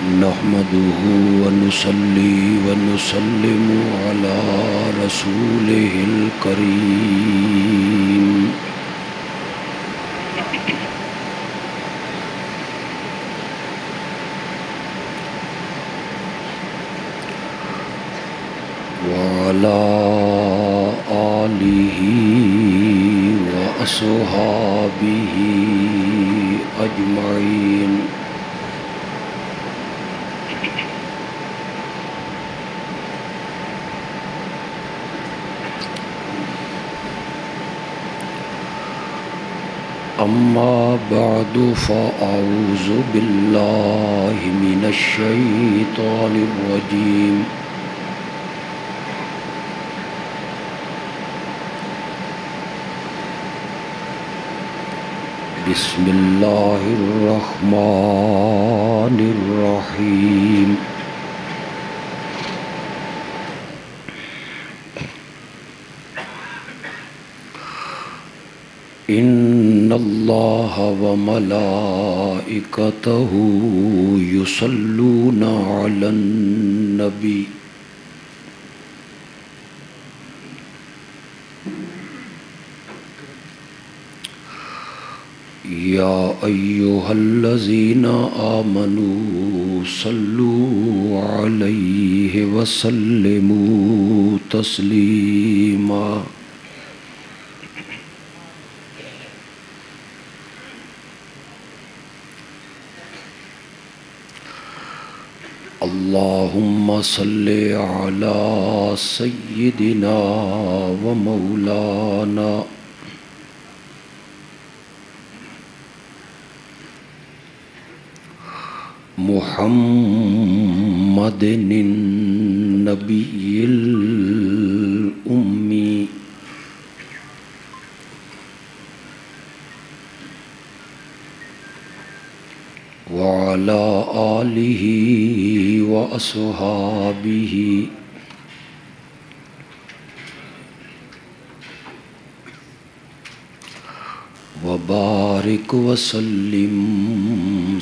नहमदुहु व नुसल्ली व नुसल्लिमु अला रसूलिहिल करीम। व अला आलिहि व अस्हाबिहि अजमईन। अम्मा बअदु फ़अऊज़ु बिल्लाहि मिनश शैतानिर रजीम। बिस्मिल्लाहिर रहमानिर रहीम। इन्नल्लाह व मलाइकतहु युसल्लूना अलन नबी। या अय्युहल्लज़ीना आमनू सल्लू अलैहि व सल्लिमू तस्लीमा। अल्लाहुम्मा सल्लि अला सय्यिदिना व मौलाना मुहम्मदिन नबिय्यिल उम्मी व अला आलिहि व अस्हाबिहि व बारिक व सल्लिम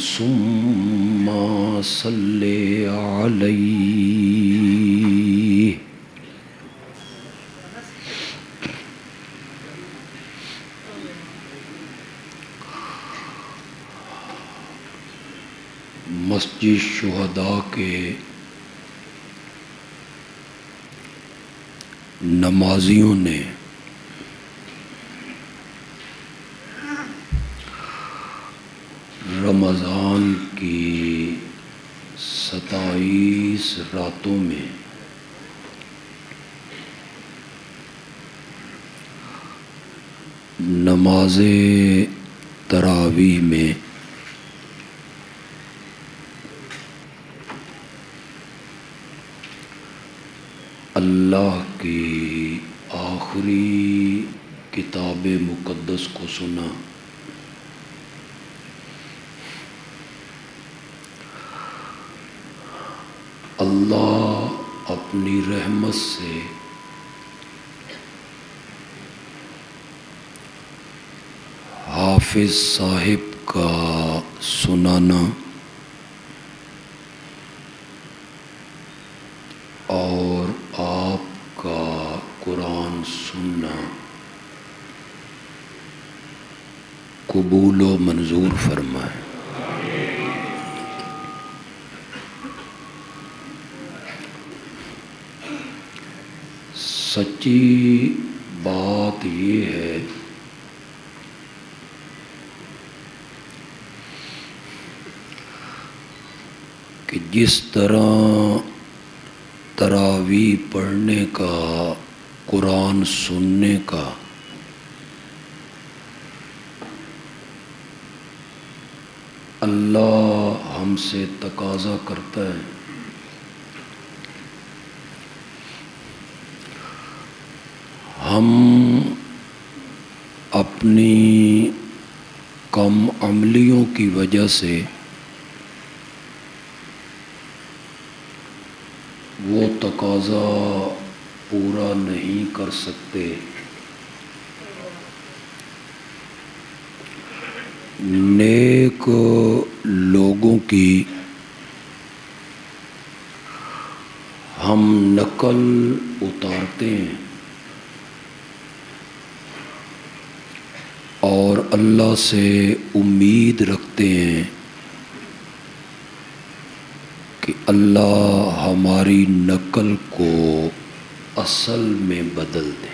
सुम्मा सल्ले अलैहि। मस्जिद शुहदा के नमाजियों ने रमज़ान की 27 रातों में नमाज़े तरावीह में अल्लाह की आखिरी किताब मुक़द्दस को सुना। अल्लाह अपनी रहमत से हाफिज साहिब का सुनाना और आपका कुरान सुनना कबूल व मंजूर फरमाए। सच्ची बात ये है कि जिस तरह तरावीह पढ़ने का, कुरान सुनने का अल्लाह हमसे तकाज़ा करता है, हम अपनी कम अमलियों की वजह से वो तकाज़ा पूरा नहीं कर सकते। नेक लोगों की हम नकल उतारते हैं और अल्लाह से उम्मीद रखते हैं कि अल्लाह हमारी नकल को असल में बदल दे।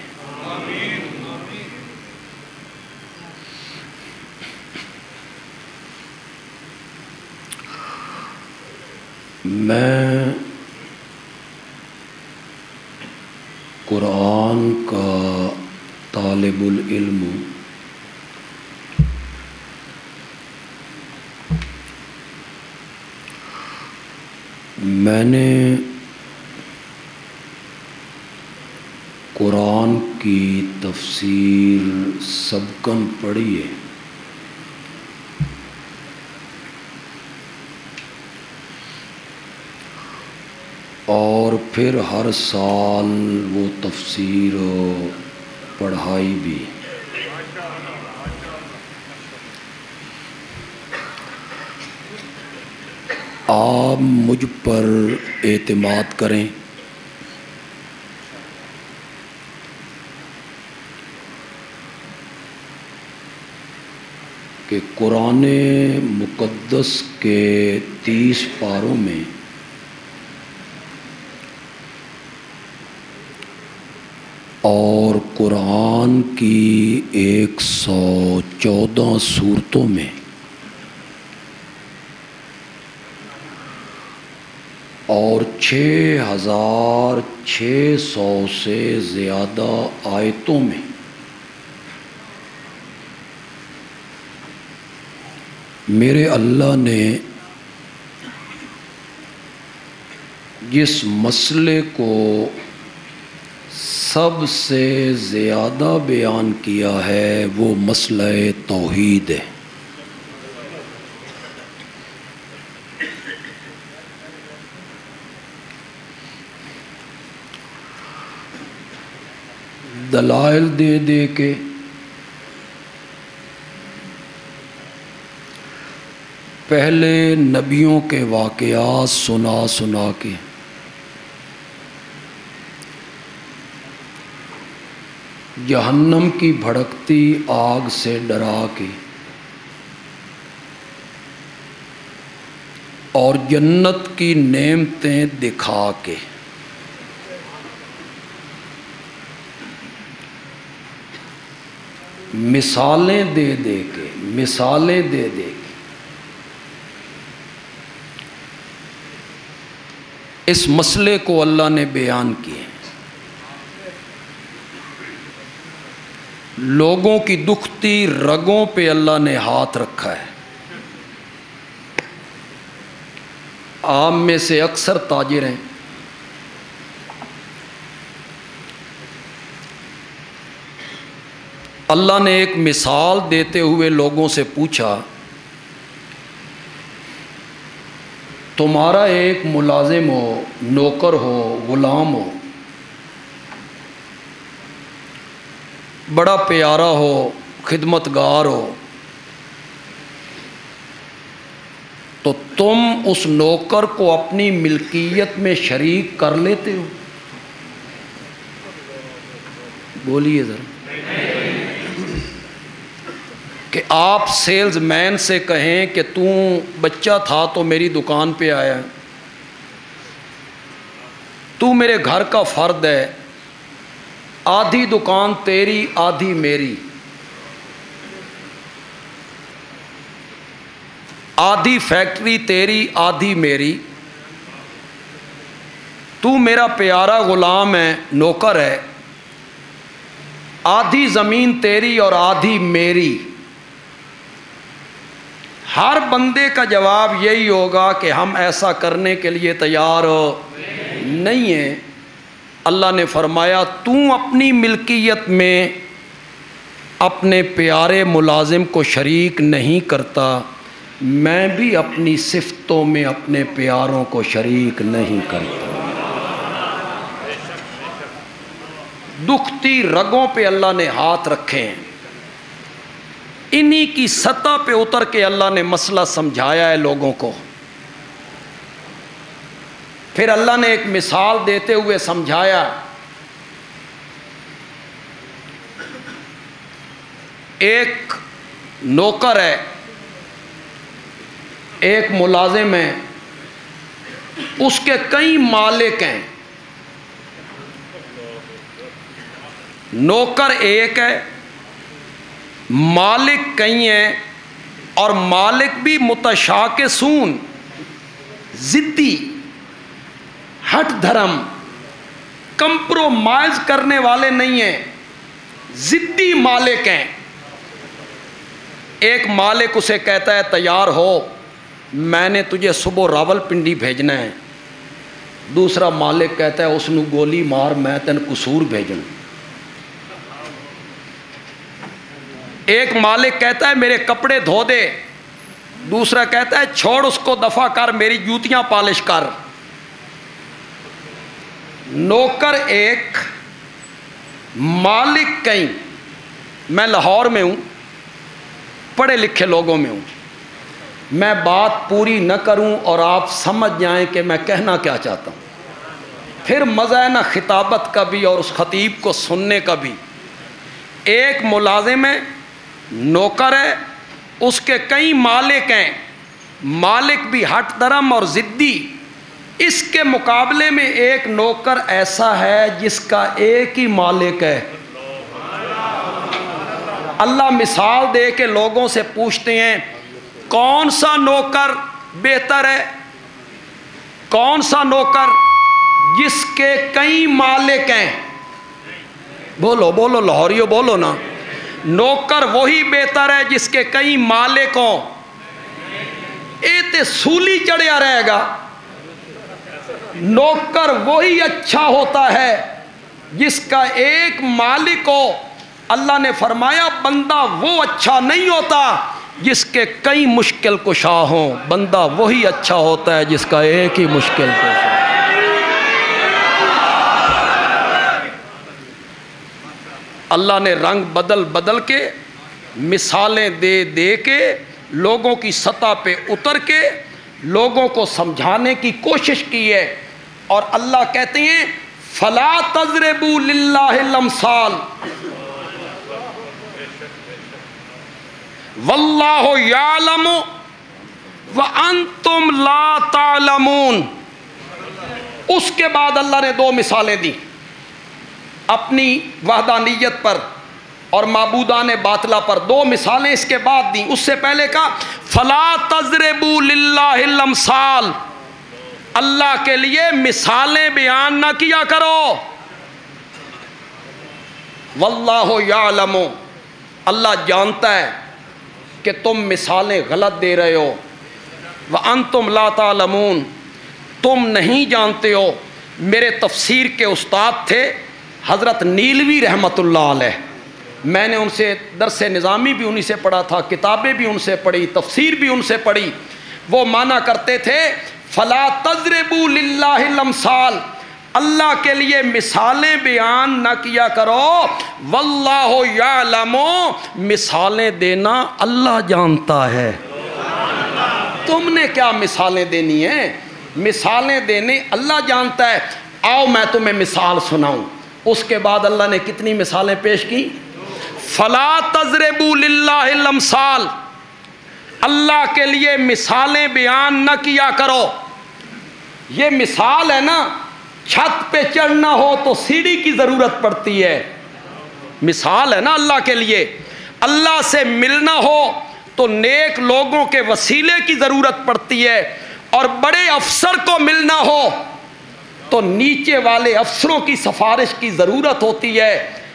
मैं कुरान का तालिबुल इल्म हूँ। मैंने कुरान की तफसीर सबकन पढ़ी है। और फिर हर साल वो तफसीर पढ़ाई भी। आप मुझ पर एतमाद करें कि कुरान मुक़द्दस के 30 पारों में और कुरान की 114 सूरतों में और 6600 से ज़्यादा आयतों में मेरे अल्लाह ने जिस मसले को सबसे ज़्यादा बयान किया है वो मसला तौहीद है। दलाइल दे दे के पहले नबियों के वाक़यात सुना सुना के जहन्नम की भड़कती आग से डरा के और जन्नत की नेमतें दिखा के मिसालें दे दे के इस मसले को अल्लाह ने बयान किए। लोगों की दुखती रगों पे अल्लाह ने हाथ रखा है। आप में से अक्सर ताजिर हैं, अल्लाह ने एक मिसाल देते हुए लोगों से पूछा, तुम्हारा एक मुलाजिम हो, नौकर हो, गुलाम हो, बड़ा प्यारा हो, खिदमतगार हो, तो तुम उस नौकर को अपनी मिल्कियत में शरीक कर लेते हो? बोलिए ज़रा। कि आप सेल्समैन से कहें कि तू बच्चा था तो मेरी दुकान पे आया, तू मेरे घर का फ़र्द है, आधी दुकान तेरी आधी मेरी, आधी फैक्ट्री तेरी आधी मेरी, तू मेरा प्यारा गुलाम है, नौकर है, आधी ज़मीन तेरी और आधी मेरी। हर बंदे का जवाब यही होगा कि हम ऐसा करने के लिए तैयार नहीं हैं। अल्लाह ने फरमाया, तू अपनी मिल्कियत में अपने प्यारे मुलाजिम को शरीक नहीं करता, मैं भी अपनी सिफ़तों में अपने प्यारों को शरीक नहीं करता। दुखती रगों पे अल्लाह ने हाथ रखे हैं। इन्हीं की सतह पे उतर के अल्लाह ने मसला समझाया है लोगों को। फिर अल्लाह ने एक मिसाल देते हुए समझाया, एक नौकर है, एक मुलाजिम है, उसके कई मालिक हैं। नौकर एक है, मालिक कई हैं, और मालिक भी मुतशाकिसून, जिद्दी, हठ धर्म, कंप्रोमाइज करने वाले नहीं हैं, जिद्दी मालिक हैं। एक मालिक उसे कहता है तैयार हो, मैंने तुझे सुबह रावलपिंडी भेजना है। दूसरा मालिक कहता है उसनू गोली मार, मैं तेन कसूर भेजूं। एक मालिक कहता है मेरे कपड़े धो दे, दूसरा कहता है छोड़ उसको, दफा कर, मेरी जूतियां पॉलिश कर। नौकर एक, मालिक कई। मैं लाहौर में हूं, पढ़े लिखे लोगों में हूं, मैं बात पूरी न करूं और आप समझ जाएं कि मैं कहना क्या चाहता हूं, फिर मज़ा है ना खिताबत का भी और उस खतीब को सुनने का भी। एक मुलाजिम है, नौकर है, उसके कई मालिक हैं, मालिक भी हठ धर्म और ज़िद्दी। इसके मुकाबले में एक नौकर ऐसा है जिसका एक ही मालिक है। अल्लाह मिसाल दे के लोगों से पूछते हैं कौन सा नौकर बेहतर है, कौन सा नौकर जिसके कई मालिक हैं। बोलो बोलो लाहौरियो बोलो ना। नौकर वही बेहतर है जिसके कई मालिक हों। ये ते सूली चढ़िया रहेगा। नौकर वही अच्छा होता है जिसका एक मालिक हो। अल्लाह ने फरमाया बंदा वो अच्छा नहीं होता जिसके कई मुश्किल कुशा हों, बंदा वही अच्छा होता है जिसका एक ही मुश्किल कुशा। अल्लाह ने रंग बदल बदल के, मिसालें दे दे के, लोगों की सतह पे उतर के लोगों को समझाने की कोशिश की है। और अल्लाह कहते हैं फला तज़रिबू लिल्लाहिल अमसाल वल्लाहु यालमु व अंतुम ला तालमून। उसके बाद अल्लाह ने दो मिसालें दी अपनी वहदानियत पर और माबूदान बातला पर। दो मिसालें इसके बाद दी। उससे पहले कहा फला तज़रिबू लिल्लाहिल अमसाल, अल्लाह के लिए मिसालें बयान ना किया करो। वल्लाहु यालमु, अल्लाह जानता है कि तुम मिसालें गलत दे रहे हो। व अंतुम ला तालमून, तुम नहीं जानते हो। मेरे तफसीर के उस्ताद थे हज़रत नीलवी रहमतुल्लाह अलैह, मैंने उनसे दरस निज़ामी भी उन्हीं से पढ़ा था, किताबें भी उनसे पढ़ी, तफसीर भी उनसे पढ़ी। वो माना करते थे फला तज़रिबू लिल्लाहिल अमसाल, अल्लाह के लिए मिसालें बयान न किया करो। वल्लाहु यालमु, मिसालें देना अल्लाह जानता है। तुमने क्या मिसालें देनी है, मिसालें देने अल्लाह जानता है। आओ मैं तुम्हें मिसाल सुनाऊं। उसके बाद अल्लाह ने कितनी मिसालें पेश की। फला तज़रिबू लिल्लाहिल अमसाल, अल्लाह के लिए मिसालें बयान न किया करो। ये मिसाल है ना, छत पे चढ़ना हो तो सीढ़ी की ज़रूरत पड़ती है। मिसाल है ना अल्लाह के लिए। अल्लाह से मिलना हो तो नेक लोगों के वसीले की ज़रूरत पड़ती है। और बड़े अफसर को मिलना हो तो नीचे वाले अफसरों की सिफारिश की ज़रूरत होती है।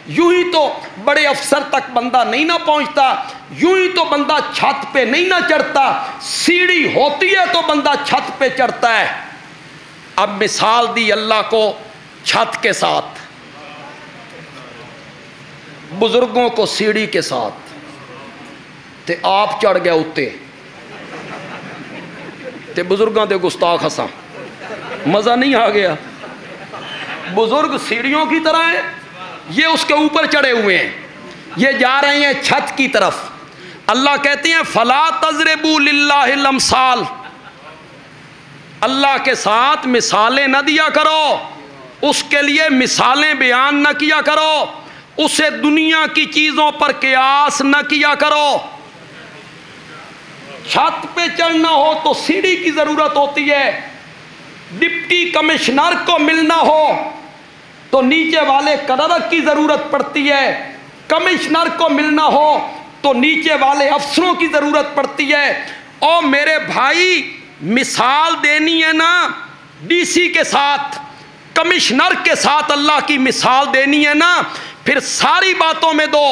यूं ही तो बड़े अफसर तक बंदा नहीं ना पहुंचता, यूं ही तो बंदा छत पे नहीं ना चढ़ता, सीढ़ी होती है तो बंदा छत पे चढ़ता है। अब मिसाल दी अल्लाह को छत के साथ, बुजुर्गों को सीढ़ी के साथ, ते आप चढ़ गया उत्ते ते बुजुर्गों के गुस्ताख हसा, मज़ा नहीं आ गया। बुजुर्ग सीढ़ियों की तरह है, ये उसके ऊपर चढ़े हुए हैं, ये जा रहे हैं छत की तरफ। अल्लाह कहते हैं फला तज़रिबू लिल्लाहिल अमसाल, अल्लाह के साथ मिसालें न दिया करो, उसके लिए मिसालें बयान न किया करो, उसे दुनिया की चीज़ों पर कियास न किया करो। छत पे चढ़ना हो तो सीढ़ी की ज़रूरत होती है, डिप्टी कमिश्नर को मिलना हो तो नीचे वाले क्लर्क की ज़रूरत पड़ती है, कमिश्नर को मिलना हो तो नीचे वाले अफसरों की ज़रूरत पड़ती है। और मेरे भाई, मिसाल देनी है ना डीसी के साथ, कमिश्नर के साथ अल्लाह की मिसाल देनी है ना, फिर सारी बातों में दो,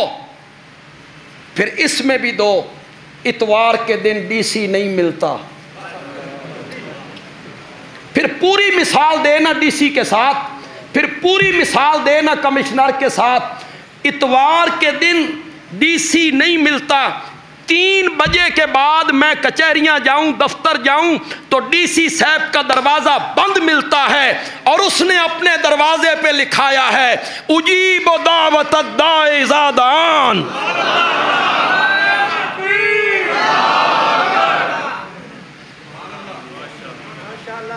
फिर इसमें भी दो। इतवार के दिन डीसी नहीं मिलता, फिर पूरी मिसाल देना डीसी के साथ, फिर पूरी मिसाल देना कमिश्नर के साथ। इतवार के दिन डीसी नहीं मिलता, 3 बजे के बाद मैं कचहरियां जाऊं, दफ्तर जाऊं तो डीसी साहब का दरवाजा बंद मिलता है और उसने अपने दरवाजे पे लिखाया है उजीब दावत दाए इज़ा दान।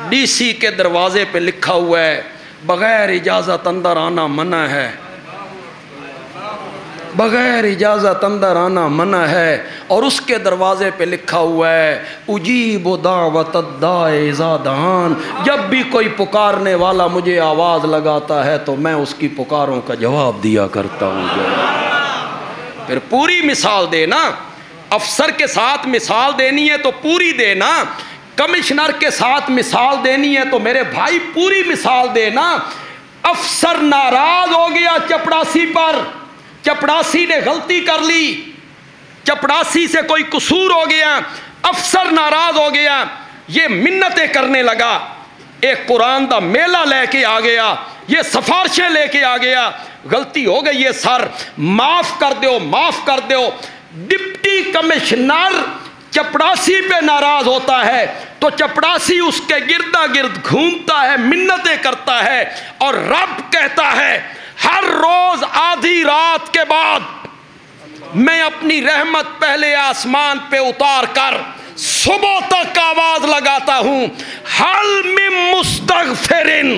डीसी के दरवाजे पे लिखा हुआ है बगैर इजाज़त अंदर आना मना है, बगैर इजाज़त अंदर आना मना है। और उसके दरवाजे पे लिखा हुआ है उजीब दावत दाए इज़ा दान। जब भी कोई पुकारने वाला मुझे आवाज़ लगाता है तो मैं उसकी पुकारों का जवाब दिया करता हूँ। फिर पूरी मिसाल देना, अफसर के साथ मिसाल देनी है तो पूरी देना, कमिश्नर के साथ मिसाल देनी है तो मेरे भाई पूरी मिसाल देना। अफसर नाराज हो गया चपड़ासी पर, चपड़ासी ने गलती कर ली, चपड़ासी से कोई कसूर हो गया, अफसर नाराज हो गया, ये मिन्नतें करने लगा, एक कुरान दा मेला लेके आ गया, ये सिफारिशें लेके आ गया, गलती हो गई है सर, माफ कर दो, माफ कर दो। डिप्टी कमिश्नर चपड़ासी पे नाराज होता है तो चपड़ासी उसके गिरदा गिर्द घूमता है, मिन्नतें करता है और रब कहता है हर रोज आधी रात के बाद मैं अपनी रहमत पहले आसमान पे उतार कर सुबह तक आवाज लगाता हूं हल मिन मुस्तगफिरिन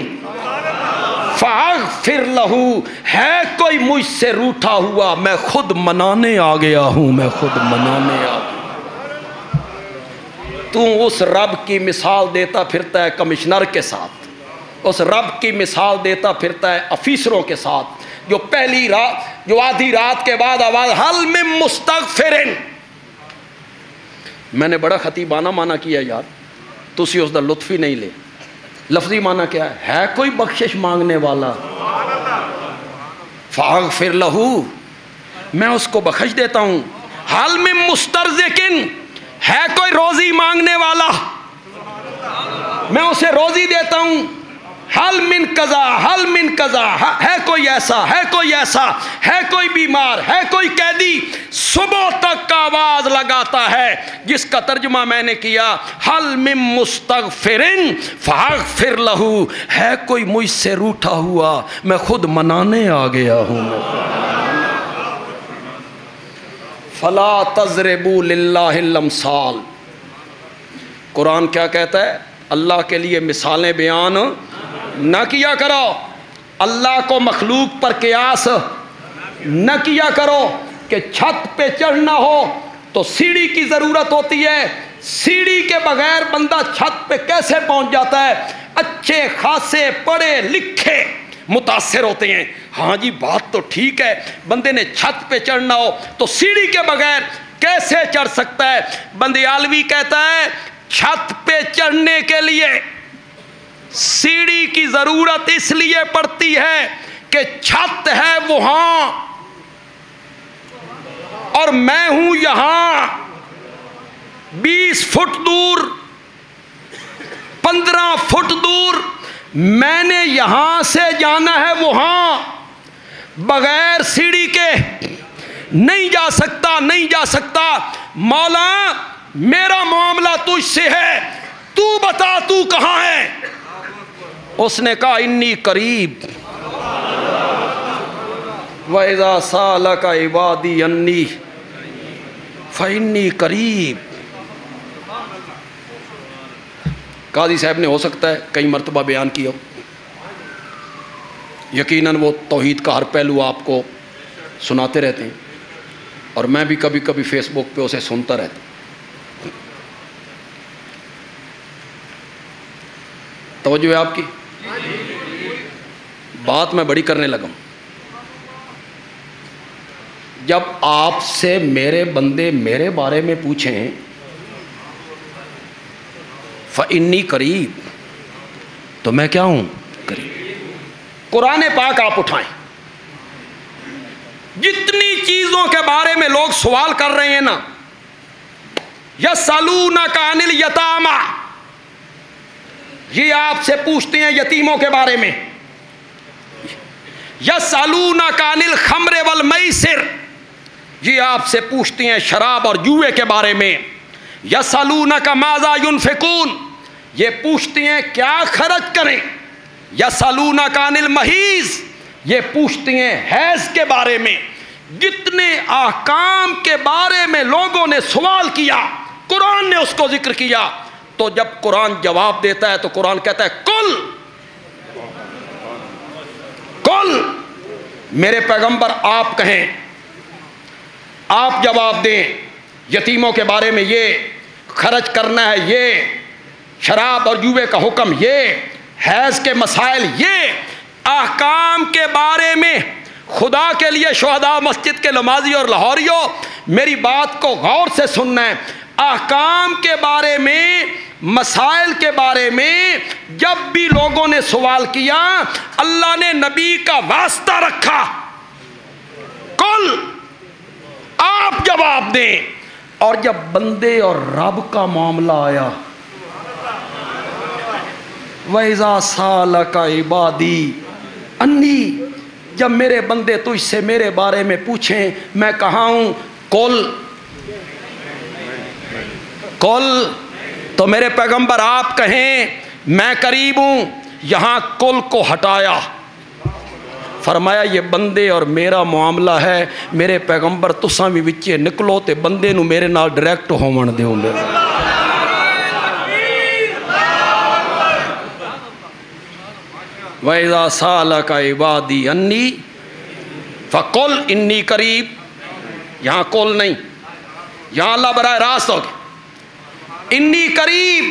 फागफिर लहू। है कोई मुझसे रूठा हुआ, मैं खुद मनाने आ गया हूं, मैं खुद मनाने आ गया। तू उस रब की मिसाल देता फिरता है कमिश्नर के साथ, उस रब की मिसाल देता फिरता है अफीसरों के साथ, जो पहली रात, जो आधी रात के बाद आवाज हल मिन मुस्तगफिरिन। मैंने बड़ा खतीबाना माना किया यार, तुसी उसका लुत्फ ही नहीं ले। लफ्जी माना क्या है कोई बख्शिश मांगने वाला, फागफिर लहू, मैं उसको बख्श देता हूं। हल मिन मुस्तरज़िकिन, है कोई रोजी मांगने वाला, मैं उसे रोजी देता हूं। हल मिन कज़ा, हल मिन कज़ा, है कोई ऐसा, है कोई ऐसा, है कोई बीमार, है कोई कैदी, सुबह तक का आवाज लगाता है, जिसका तर्जुमा मैंने किया हल मिन मुस्तगफिरिन फागफिर लहू। है कोई मुझसे रूठा हुआ, मैं खुद मनाने आ गया हूं। फला तज़रिबू लिल्लाहिल अमसाल। कुरान क्या कहता है? अल्लाह के लिए मिसालें बयान न किया करो, अल्लाह को मखलूक पर कियास न किया करो कि छत पे चढ़ना हो तो सीढ़ी की ज़रूरत होती है, सीढ़ी के बगैर बंदा छत पे कैसे पहुंच जाता है? अच्छे खासे पढ़े लिखे मुतासिर होते हैं, हाँ जी बात तो ठीक है, बंदे ने छत पे चढ़ना हो तो सीढ़ी के बगैर कैसे चढ़ सकता है? बंदियालवी कहता है छत पे चढ़ने के लिए सीढ़ी की जरूरत इसलिए पड़ती है कि छत है वहां और मैं हूं यहां, 20 फुट दूर, 15 फुट दूर, मैंने यहां से जाना है वहां, बगैर सीढ़ी के नहीं जा सकता, नहीं जा सकता। मौला मेरा मामला तुझसे है, तू बता तू कहां है? उसने कहा इन्नी करीब, वैज़ा सालका इबादी अन्नी फइन्नी करीब। काजी साहब ने हो सकता है कई मरतबा बयान किया हो, यकीनन वो तौहीद का हर पहलू आपको सुनाते रहते हैं, और मैं भी कभी कभी फेसबुक पे उसे सुनता रहता। तवज्जो है आपकी? बात मैं बड़ी करने लगा। जब आपसे मेरे बंदे मेरे बारे में पूछें फ़इन्नी करीब, तो मैं क्या हूं? करीब। कुरान पाक आप उठाएं, जितनी चीजों के बारे में लोग सवाल कर रहे हैं ना, यसअलूनका अनिल यतामा, ये आपसे पूछते हैं यतीमों के बारे में। यसअलूनका अनिल खम्र वल मैसिर, ये आपसे पूछते हैं शराब और जुए के बारे में। यसअलूनका माज़ा युनफिकून, ये पूछते हैं क्या खर्च करें। यसअलूनका अनिल महीज़, ये पूछते हैं हैज़ के बारे में। जितने ahकाम के बारे में लोगों ने सवाल किया, कुरान ने उसको जिक्र किया। तो जब कुरान जवाब देता है तो कुरान कहता है कुल, कुल, मेरे पैगंबर आप कहें, आप जवाब दें। यतीमों के बारे में ये खर्च करना है, ये शराब और जुए का हुक्म, ये हैज़ के मसाइल, ये ahकाम के बारे में। खुदा के लिए शुहदा मस्जिद के नमाजी और लाहौरियों, मेरी बात को गौर से सुनना है। ahकाम के बारे में, मसाइल के बारे में जब भी लोगों ने सवाल किया, अल्लाह ने नबी का वास्ता रखा, कुल, आप जवाब दें। और जब बंदे और रब का मामला आया, वैज़ा सालका इबादी अन्नी, जब मेरे बंदे तुझसे मेरे बारे में पूछें मैं कहाँ हूँ, कुल, कुल, तो मेरे पैगंबर आप कहें मैं करीब हूँ। यहाँ कुल को हटाया, फरमाया ये बंदे और मेरा मामला है। मेरे पैगंबर तुसां भी विचे निकलो ते बंदे नू मेरे नाल डायरैक्ट होवन दिओ। वैज़ा सालका इबादी अन्नी फ़कुल इन्नी करीब, यहाँ कुल नहीं, यहाँ अल्लाह बराह रास्त हो गया, इन्नी करीब,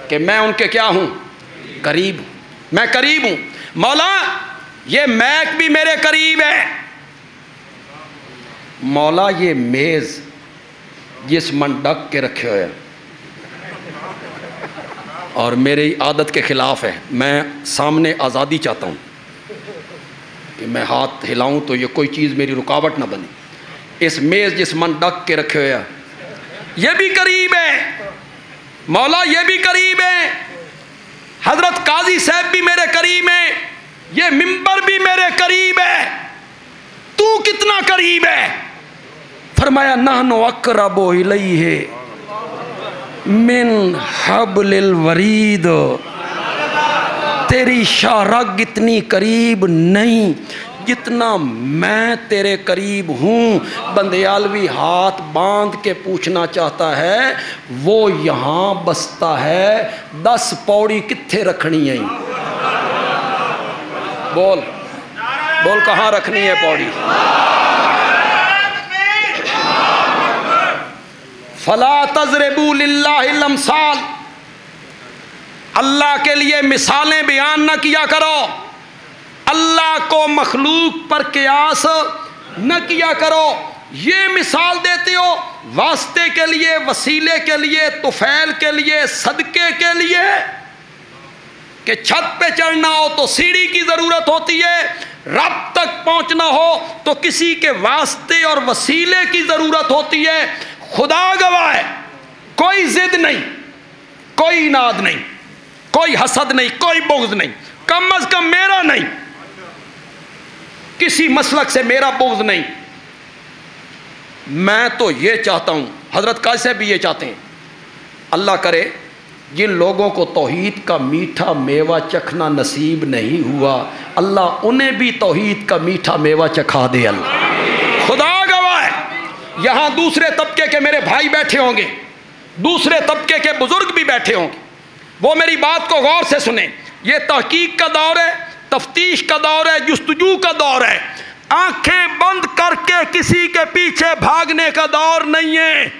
कि मैं उनके क्या हूँ? करीब, मैं करीब हूँ। मौला ये मैक भी मेरे करीब है। मौला ये मेज़ जिस मन ढक के रखे हुए और मेरी आदत के ख़िलाफ़ है, मैं सामने आज़ादी चाहता हूँ कि मैं हाथ हिलाऊं तो ये कोई चीज़ मेरी रुकावट ना बने। इस मेज़ जिस मन ढक के रखे हुए ये भी करीब है। मौला ये भी करीब है। हज़रत काजी साहब भी मेरे करीब हैं, ये मिंबर भी मेरे करीब है। तू कितना करीब है? फरमाया नहनु अक़रबु इलैहि मिन हब्लिल वरीद, तेरी शारग इतनी करीब नहीं जितना मैं तेरे करीब हूँ। बंदयालवी हाथ बांध के पूछना चाहता है, वो यहाँ बसता है, 10 पौड़ी कित्थे रखनी है? बोल बोल, कहाँ रखनी है पौड़ी? फला तज़रिबू लिल्लाहिल अमसाल, अल्लाह के लिए मिसालें बयान न किया करो। अल्लाह को मखलूक पर कियास न किया करो। ये मिसाल देते हो वास्ते के लिए, वसीले के लिए, तुफैल के लिए, सदके के लिए, कि छत पे चढ़ना हो तो सीढ़ी की ज़रूरत होती है, रब तक पहुंचना हो तो किसी के वास्ते और वसीले की ज़रूरत होती है। खुदा गवाह है, कोई जिद नहीं, कोई इनाद नहीं, कोई हसद नहीं, कोई बुग़्ज़ नहीं, कम अज़ कम मेरा नहीं, किसी मसलक से मेरा बुग़्ज़ नहीं। मैं तो ये चाहता हूँ, हज़रत काज़ी साहब भी ये चाहते हैं, अल्लाह करे जिन लोगों को तौहीद का मीठा मेवा चखना नसीब नहीं हुआ, अल्लाह उन्हें भी तौहीद का मीठा मेवा चखा दे। अल्लाह खुदा गवाह है, यहाँ दूसरे तबके के मेरे भाई बैठे होंगे, दूसरे तबके के बुजुर्ग भी बैठे होंगे, वो मेरी बात को गौर से सुने। ये तहकीक का दौर है, तफ्तीश का दौर है, जुस्तजू का दौर है। आंखें बंद करके किसी के पीछे भागने का दौर नहीं है।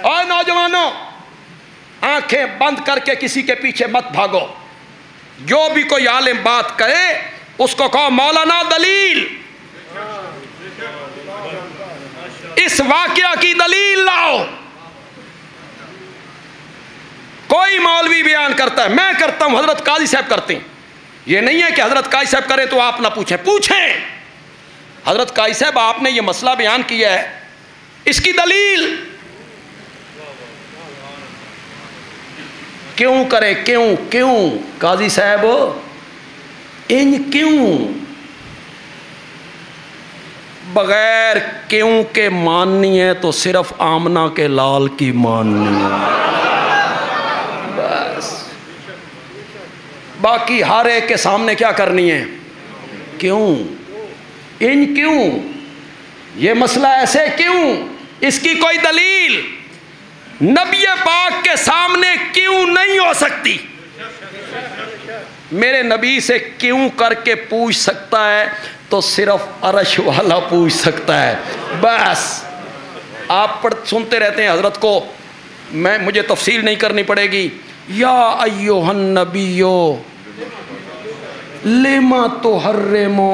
और नौजवानों, आंखें बंद करके किसी के पीछे मत भागो। जो भी कोई आलिम बात कहे उसको कहो मौलाना दलील, इस वाकया की दलील लाओ। कोई मौलवी बयान करता है, मैं करता हूं, हजरत काजी साहब करते हैं, ये नहीं है कि हजरत काजी साहब करें तो आप ना पूछें। पूछें, हजरत काजी साहब आपने ये मसला बयान किया है, इसकी दलील क्यों करे, क्यों क्यों काजी साहब इन क्यों? बगैर क्यों के माननी है तो सिर्फ आमना के लाल की माननी है, बस। बाकी हर एक के सामने क्या करनी है, क्यों, इन क्यों, ये मसला ऐसे क्यों, इसकी कोई दलील नबी पाक के सामने क्यों नहीं हो सकती? मेरे नबी से क्यों करके पूछ सकता है तो सिर्फ अरश वाला पूछ सकता है, बस। आप सुनते रहते हैं हजरत को, मुझे तफसील नहीं करनी पड़ेगी। या अय्युहन नबियो लिमा तुहर्रिमु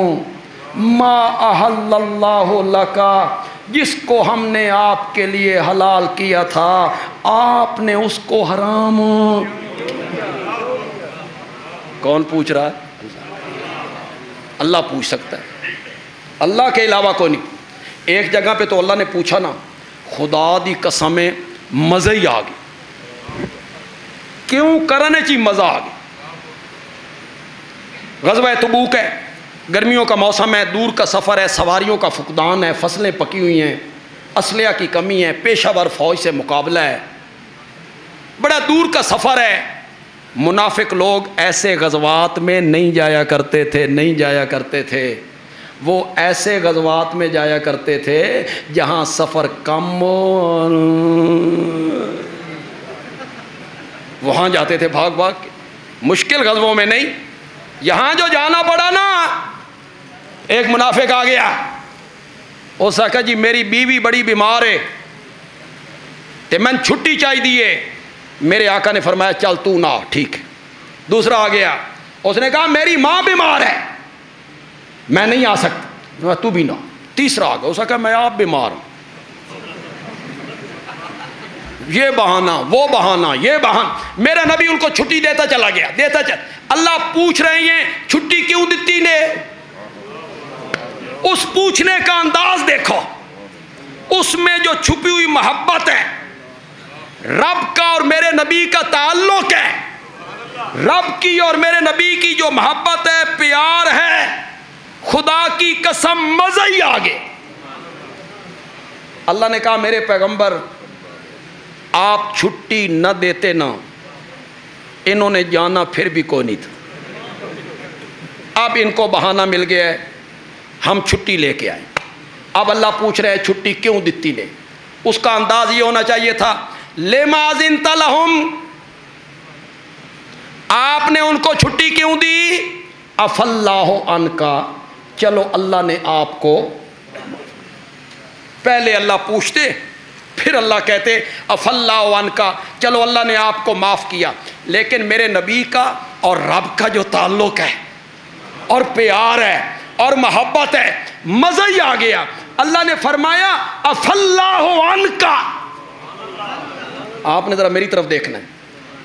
मा अहल्लल्लाहु लका, जिसको हमने आपके लिए हलाल किया था आपने उसको हराम। कौन पूछ रहा है? अल्लाह पूछ सकता है, अल्लाह के अलावा कोई नहीं। एक जगह पे तो अल्लाह ने पूछा ना, खुदा दी कसमें मज़े ही आ गई, क्यों करने ची मज़ा आ गई। ग़ज़वा तबूक है, गर्मियों का मौसम है, दूर का सफ़र है, सवारियों का फुकदान है, फसलें पकी हुई हैं, असलिया की कमी है, पेशावर फ़ौज से मुकाबला है, बड़ा दूर का सफ़र है। मुनाफिक लोग ऐसे गज़वात में नहीं जाया करते थे, नहीं जाया करते थे। वो ऐसे गज़वात में जाया करते थे जहाँ सफ़र कम हो, वहाँ जाते थे भाग भाग के, मुश्किल गज़वों में नहीं। यहाँ जो जाना पड़ा ना, एक मुनाफिक आ गया, उसने कहा जी मेरी बीवी बड़ी बीमार है तो मैंने छुट्टी चाहिए दी है। मेरे आका ने फरमाया चल तू ना, ठीक है। दूसरा आ गया, उसने कहा मेरी माँ बीमार है मैं नहीं आ सकता, तू भी ना। तीसरा आ गया, उसने कहा मैं आप बीमार हूँ, ये बहाना वो बहाना ये बहाना। मेरा नबी उनको छुट्टी देता चला गया, देता चल। अल्लाह पूछ रहे हैं छुट्टी क्यों दी ने? उस पूछने का अंदाज देखो, उसमें जो छुपी हुई मोहब्बत है, रब का और मेरे नबी का ताल्लुक है, रब की और मेरे नबी की जो मोहब्बत है, प्यार है, खुदा की कसम मज़ा ही आगे। अल्लाह ने कहा मेरे पैगंबर आप छुट्टी न देते ना, इन्होंने जाना फिर भी कोई नहीं था। अब इनको बहाना मिल गया है, हम छुट्टी लेके आए। अब अल्लाह पूछ रहे हैं छुट्टी क्यों दी ने? उसका अंदाज ये होना चाहिए था लेमाजिन तलहुम, आपने उनको छुट्टी क्यों दी? अफल्लाहु अनका, चलो अल्लाह ने आपको। पहले अल्लाह पूछते फिर अल्लाह कहते अफल्लाहु अनका, चलो अल्लाह ने आपको माफ़ किया। लेकिन मेरे नबी का और रब का जो ताल्लुक है और प्यार है और मोहब्बत है, मज़ा ही आ गया। अल्लाह ने फरमाया अफल्लाहु अनका, आपने ज़रा मेरी तरफ देखना है,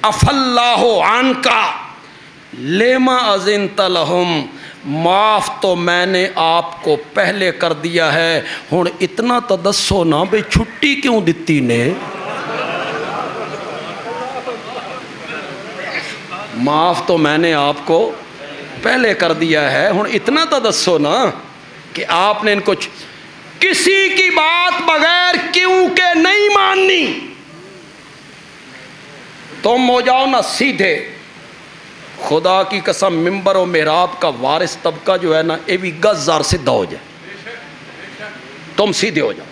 अफल्लाहु अनका लेमा अज़िनत लहुम, माफ़ तो मैंने आपको पहले कर दिया है, हुण इतना तो दसो ना भाई छुट्टी क्यों दी ने? माफ़ तो मैंने आपको पहले कर दिया है, हुण इतना तो दसो ना कि आपने इनको किसी की बात बगैर क्यों के नहीं माननी। तुम हो जाओ ना सीधे, खुदा की कसम मिंबर और मेहराब का वारिस तबका जो है ना, ये भी गज़ार सीधा हो जाए, तुम सीधे हो जाओ।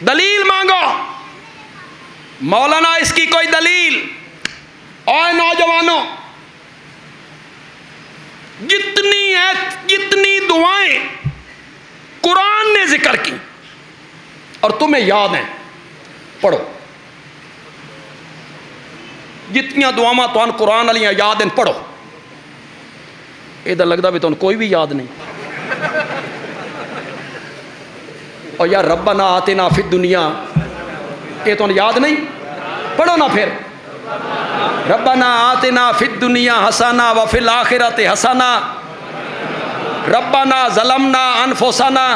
दलील मांगो, मौलाना इसकी कोई दलील? और नौजवानों, जितनी दुआएं कुरान ने जिक्र की और तुम्हें याद हैं, पढ़ो। जितनियां दुआवां तुहान कुरान वालियां याद हैं, पढ़ो। इधर लगता भी तुहानू कोई भी याद नहीं। और यार रब्बना आतिना फिद दुनिया, ये तुहानू याद नहीं? पढ़ो ना फिर। रब्बना आतिना फिद दुनिया हसना व फिल आखिरति हसना रब्बना ज़लमना अनफुसना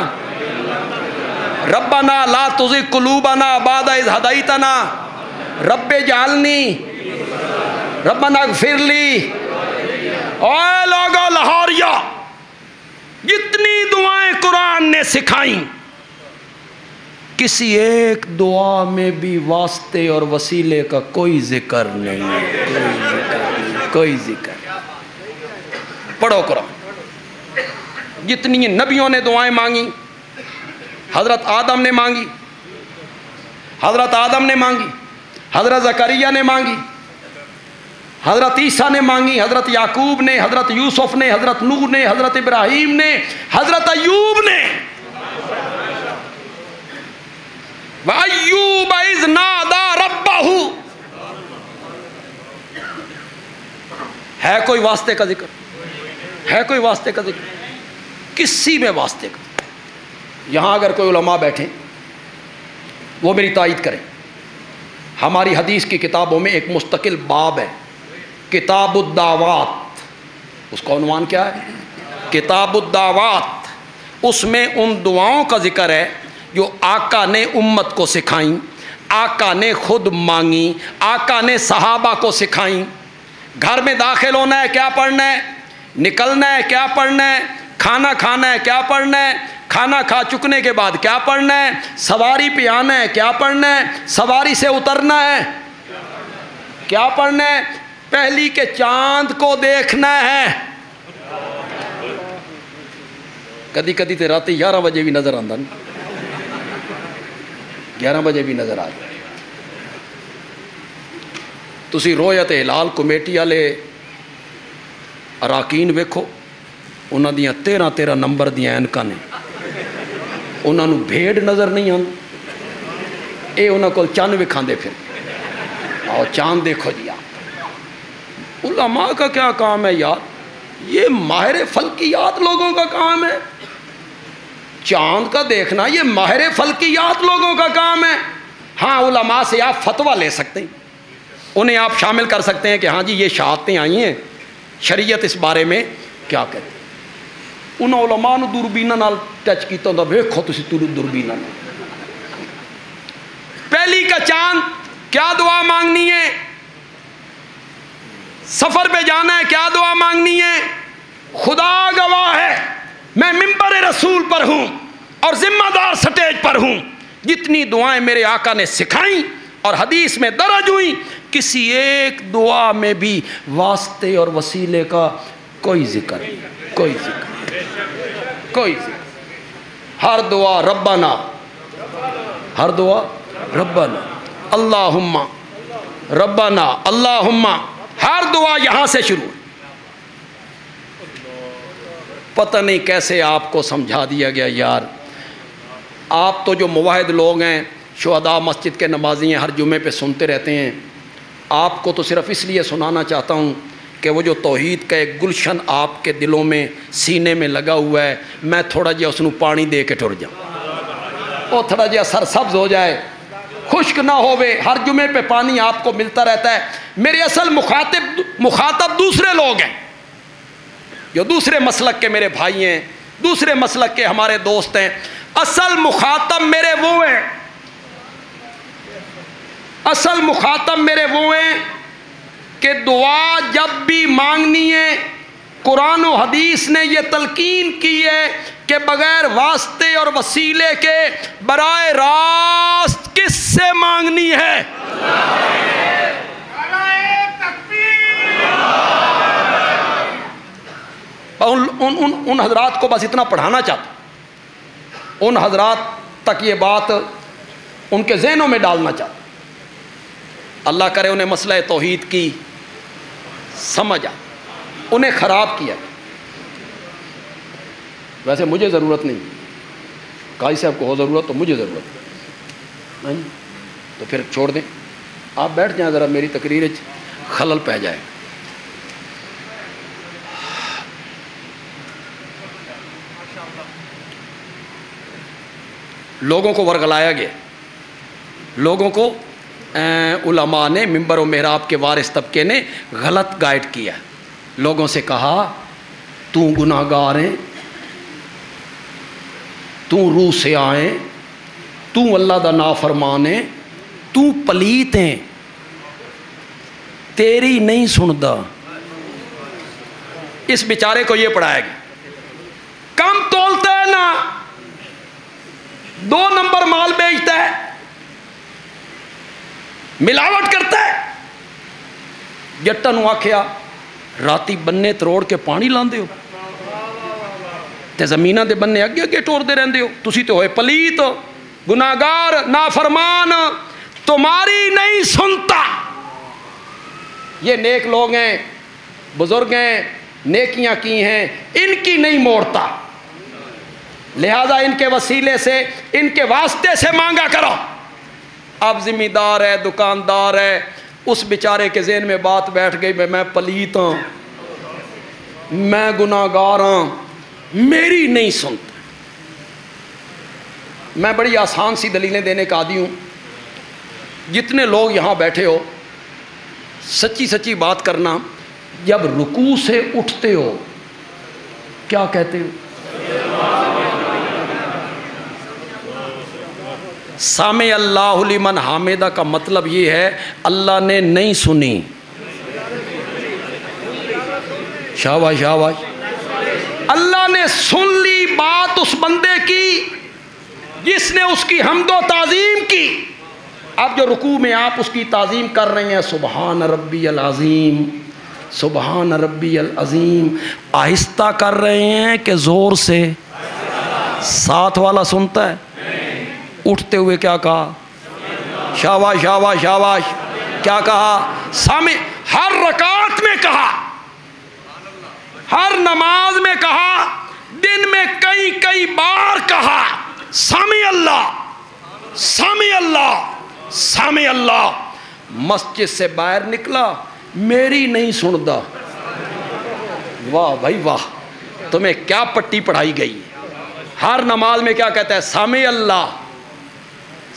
रब्बना ला तुज़िग़ क़ुलूबना बादा इज़ हदैतना रब्बे जालनी रब्बना ग़फ़िरली। ओए लोगो लाहौरिया, जितनी दुआएं कुरान ने सिखाई, किसी एक दुआ में भी वास्ते और वसीले का कोई जिक्र नहीं, कोई जिक्र। पढ़ो कुरान। जितनी नबियों ने दुआएं मांगी, हज़रत आदम ने मांगी, हज़रत आदम ने मांगी, हज़रत ज़करिया ने मांगी, हज़रत ईसा ने मांगी, हज़रत याकूब ने, हज़रत यूसुफ ने, हज़रत नूह ने, हज़रत इब्राहीम ने, हज़रत अय्यूब ने। अय्यूब इज़ नादा रब्बहू। है कोई वास्ते का जिक्र? है कोई वास्ते का जिक्र? किसी में वास्ते का। यहां अगर कोई उलमा बैठे, वो मेरी तायीद करें। हमारी हदीस की किताबों में एक मुस्तकिल बाब है, किताबुद्दावात। उसका उन्वान क्या है? किताबुद्दावात। उसमें उन दुआओं का जिक्र है जो आका ने उम्मत को सिखाई, आका ने खुद मांगी, आका ने सहाबा को सिखाई। घर में दाखिल होना है क्या पढ़ना है, निकलना है क्या पढ़ना है, खाना खाना है क्या पढ़ना है, खाना खा चुकने के बाद क्या पढ़ना है, सवारी पे आना है क्या पढ़ना है, सवारी से उतरना है क्या पढ़ना है, पहली के चांद को देखना है। कदी कदी तो रात 11 बजे भी नजर आता, 11 बजे भी नजर आ जाए। तुसी रोयत हिलाल कमेटी वाले अराकीन वेखो, उन्हां दियां 13-13 नंबर दियां ऐनकां ने, उन्हां नूं भेड़ नज़र नहीं आती। ये उन्हां कोल चंद विखांदे फिर, आओ चांद देखो जी। आप उलमा का क्या काम है यार? ये माहिर फल्कियात लोगों का काम है। चांद का देखना ये माहिर फल्कियात लोगों का काम है। हाँ, उलमा से आप फतवा ले सकते हैं, उन्हें आप शामिल कर सकते हैं कि हाँ जी ये शहादतें आई हैं, शरीयत इस बारे में क्या कहती है। उन्होंने उलमा नूं दूरबीना नाल टच किया होंदा, वेखो तुसीं दूरबीना नाल। पहली का चांद, क्या दुआ मांगनी है? सफर पे जाना है, क्या दुआ मांगनी है? खुदा गवाह है, मैं मिंबर रसूल पर हूं और जिम्मेदार स्टेज पर हूं। जितनी दुआएं मेरे आका ने सिखाई और हदीस में दर्ज हुई, किसी एक दुआ में भी वास्ते और वसीले का कोई जिक्र नहीं, कोई जिक्र, कोई जिक्र। हर दुआ रब्बाना, हर दुआ रब्बाना, अल्लाहुम्मा रब्बाना, अल्लाहुम्मा, हर दुआ यहां से शुरू। पता नहीं कैसे आपको समझा दिया गया यार। आप तो जो मुवाहिद लोग हैं, शुहदा मस्जिद के नमाजी हैं, हर जुमे पे सुनते रहते हैं। आपको तो सिर्फ़ इसलिए सुनाना चाहता हूँ कि वो जो तौहीद का एक गुलशन आपके दिलों में, सीने में लगा हुआ है, मैं थोड़ा जिहा उसनूं पानी दे के टुर जाऊँ, वो थोड़ा जिहा सरसब्ज हो जाए, खुश्क ना होवे। हर जुमे पे पानी आपको मिलता रहता है। मेरे असल मुखातब दूसरे लोग हैं, जो दूसरे मसलक के मेरे भाई हैं, दूसरे मसलक के हमारे दोस्त हैं। असल मुखातब मेरे वो हैं, असल मुखातब मेरे वो हैं कि दुआ जब भी मांगनी है, कुरान और हदीस ने यह तलकीन की है कि बगैर वास्ते और वसीले के बराए रास्त किससे मांगनी है? उन हजरात को बस इतना पढ़ाना चाहता, उन हजरात तक ये बात उनके जहनों में डालना चाहता अल्लाह करे उन्हें मसला तौहीद की समझ आ, उन्हें ख़राब किया। वैसे मुझे ज़रूरत नहीं, काजी साहब को हो ज़रूरत तो मुझे ज़रूरत नहीं, तो फिर छोड़ दें, आप बैठ जाएं, ज़रा मेरी तकरीर खलल पै जाए। लोगों को वर्गलाया गया, लोगों को उलमा ने, मिंबर और मेहराब के वारिस तबके ने गलत गाइड किया। लोगों से कहा तू गुनाहगार है, तू रूह से आए, तू अल्लाह दा नाफरमान है, तू पलीत है, तेरी नहीं सुनदा। इस बेचारे को ये पढ़ाया गया। कम तोलता है ना, 2 नंबर माल बेचता है, मिलावट करता है। जट्टा नूं आखिया राती बन्ने तरोड़ के पानी लांदे हो ते ज़मीनां दे बन्ने अगे अगे टोरदे रहंदे हो, तुसी तो होए पलीत, गुनाहगार, नाफरमान, तुम्हारी नहीं सुनता। ये नेक लोग हैं, बुजुर्ग हैं, नेकियां की हैं, इनकी नहीं मोड़ता, लिहाजा इनके वसीले से, इनके वास्ते से मांगा करो। अब जिम्मेदार है, दुकानदार है, उस बेचारे के ज़हन में बात बैठ गई, मैं पलीत हूँ, मैं गुनाहगार हूँ, मेरी नहीं सुनता। मैं बड़ी आसान सी दलीलें देने का आदी हूँ। जितने लोग यहाँ बैठे हो, सच्ची सच्ची बात करना, जब रुकू से उठते हो क्या कहते हो? सामे अल्लाहु लिमन हामिदा का मतलब ये है अल्लाह ने नहीं सुनी। शाबाश शाबाश, अल्लाह ने सुन ली बात उस बंदे की जिसने उसकी हम्दो ताज़ीम की। अब जो रुकू में आप उसकी ताज़ीम कर रहे हैं, सुबहान रब्बियल अज़ीम, सुबहान रब्बियल अज़ीम, आहिस्ता कर रहे हैं कि ज़ोर से? साथ वाला सुनता है? उठते हुए क्या कहा? शाबाश शाबाश शाबाश। क्या कहा? सामे, हर रकात में कहा, हर नमाज में कहा, दिन में कई कई बार कहा, सामी अल्लाह, सामी अल्लाह, सामी अल्लाह। मस्जिद से बाहर निकला, मेरी नहीं सुनता। वाह भाई वाह, तुम्हें क्या पट्टी पढ़ाई गई। हर नमाज में क्या कहता है? सामी अल्लाह,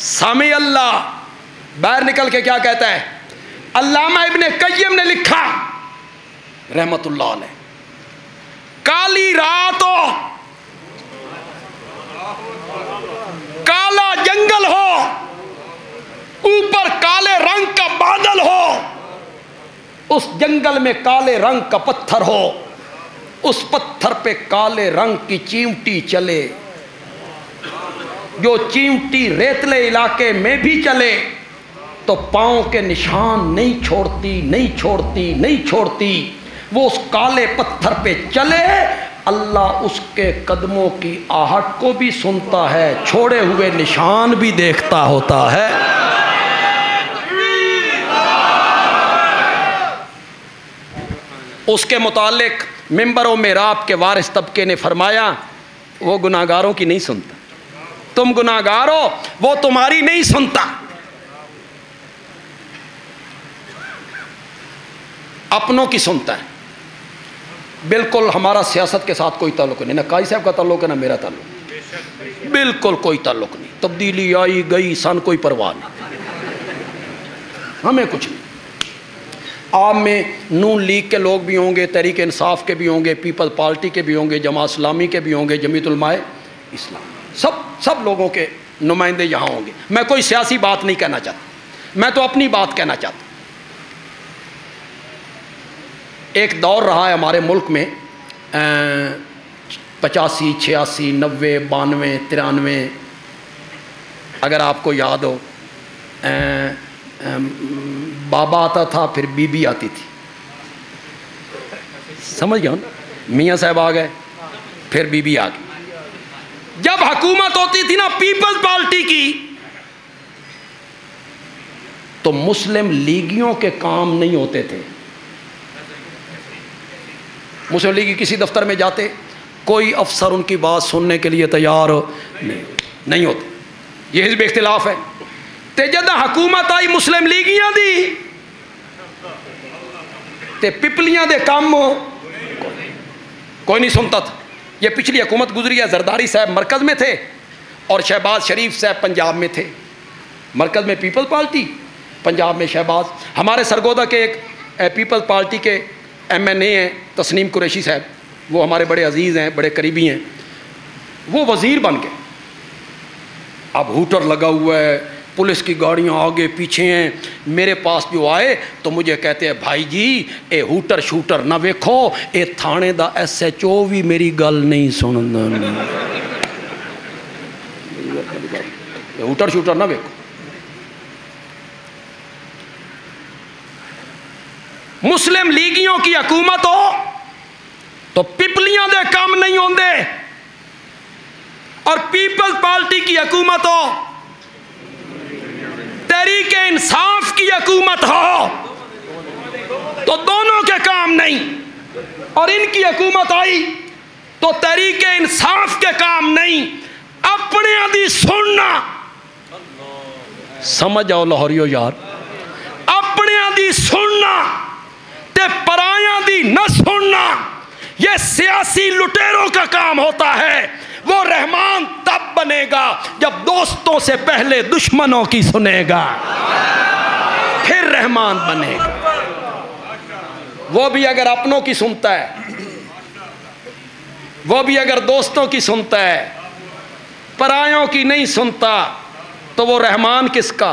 सामी अल्लाह। बाहर निकल के क्या कहता है? अल्लामा इब्ने कय्यम ने लिखा रहमतुल्लाह अलैह, काली रात हो, काला जंगल हो, ऊपर काले रंग का बादल हो, उस जंगल में काले रंग का पत्थर हो, उस पत्थर पे काले रंग की चींटी चले, जो चींटी रेतले इलाके में भी चले तो पांव के निशान नहीं छोड़ती, नहीं छोड़ती, नहीं छोड़ती। वो उस काले पत्थर पे चले, अल्लाह उसके कदमों की आहट को भी सुनता है, छोड़े हुए निशान भी देखता होता है। उसके मुतालिक मिंबर व मेहराब के वारिस तबके ने फरमाया, वो गुनाहगारों की नहीं सुनता। तुम गुनाहगार हो, वो तुम्हारी नहीं सुनता। अपनों की सुनता है। बिल्कुल हमारा सियासत के साथ कोई ताल्लुक नहीं, ना काजी साहब का ताल्लुक है ना मेरा ताल्लुक, बिल्कुल कोई ताल्लुक नहीं। तब्दीली आई गई सन, कोई परवाह नहीं, हमें कुछ नहीं। आप में नून लीग के लोग भी होंगे, तहरीक इंसाफ के भी होंगे, पीपल्स पार्टी के भी होंगे, जमात इस्लामी के भी होंगे, जमीयत उलमाए इस्लाम, सब लोगों के नुमाइंदे यहाँ होंगे। मैं कोई सियासी बात नहीं कहना चाहता, मैं तो अपनी बात कहना चाहता। एक दौर रहा है हमारे मुल्क में 85, 86, 90, 92, 93, अगर आपको याद हो, बाबा आता था, फिर बीबी आती थी, समझ गया ना? मियाँ साहब आ गए, फिर बीबी आ गई। जब हुकूमत होती थी ना पीपल्स पार्टी की, तो मुस्लिम लीगियों के काम नहीं होते थे। मुस्लिम लीगी किसी दफ्तर में जाते, कोई अफसर उनकी बात सुनने के लिए तैयार नहीं होते। ये हिज़्ब इख्तिलाफ है। ते जदा हुकूमत आई मुस्लिम लीगियां दी ते पिपलियां दे काम कोई नहीं सुनता था। ये पिछली हुकूमत गुजरी है, जरदारी साहब मरकज़ में थे और शहबाज शरीफ साहब पंजाब में थे। मरकज़ में पीपल पार्टी, पंजाब में शहबाज। हमारे सरगोदा के एक पीपल पार्टी के MNA हैं तस्नीम कुरैशी साहब, वो हमारे बड़े अजीज़ हैं, बड़े करीबी हैं। वो वज़ीर बन गए। अब हूटर लगा हुआ है, पुलिस की गाड़ियाँ आगे पीछे हैं। मेरे पास जो आए तो मुझे कहते हैं भाई जी ए हूटर शूटर ना वेखो, ए थाने दा SHO भी मेरी गल नहीं सुनदा। हूटर शूटर ना वेखो। मुस्लिम लीगियों की हुकूमत हो तो पिपलियां दे काम नहीं होंदे, और पीपल्स पार्टी की हुकूमत हो, तहरीके इंसाफ की हुकूमत हो तो दोनों के काम नहीं। और इनकी हुकूमत आई तो तहरीके इंसाफ के काम नहीं, अपने दी सुनना। समझ आओ लाहौरियो यार, अपने दी सुनना ते पराया दी न सुनना, यह सियासी लुटेरों का काम होता है। वो रहमान तब बनेगा जब दोस्तों से पहले दुश्मनों की सुनेगा, फिर रहमान बनेगा। वो भी अगर अपनों की सुनता है, वो भी अगर दोस्तों की सुनता है, परायों की नहीं सुनता, तो वो रहमान किसका,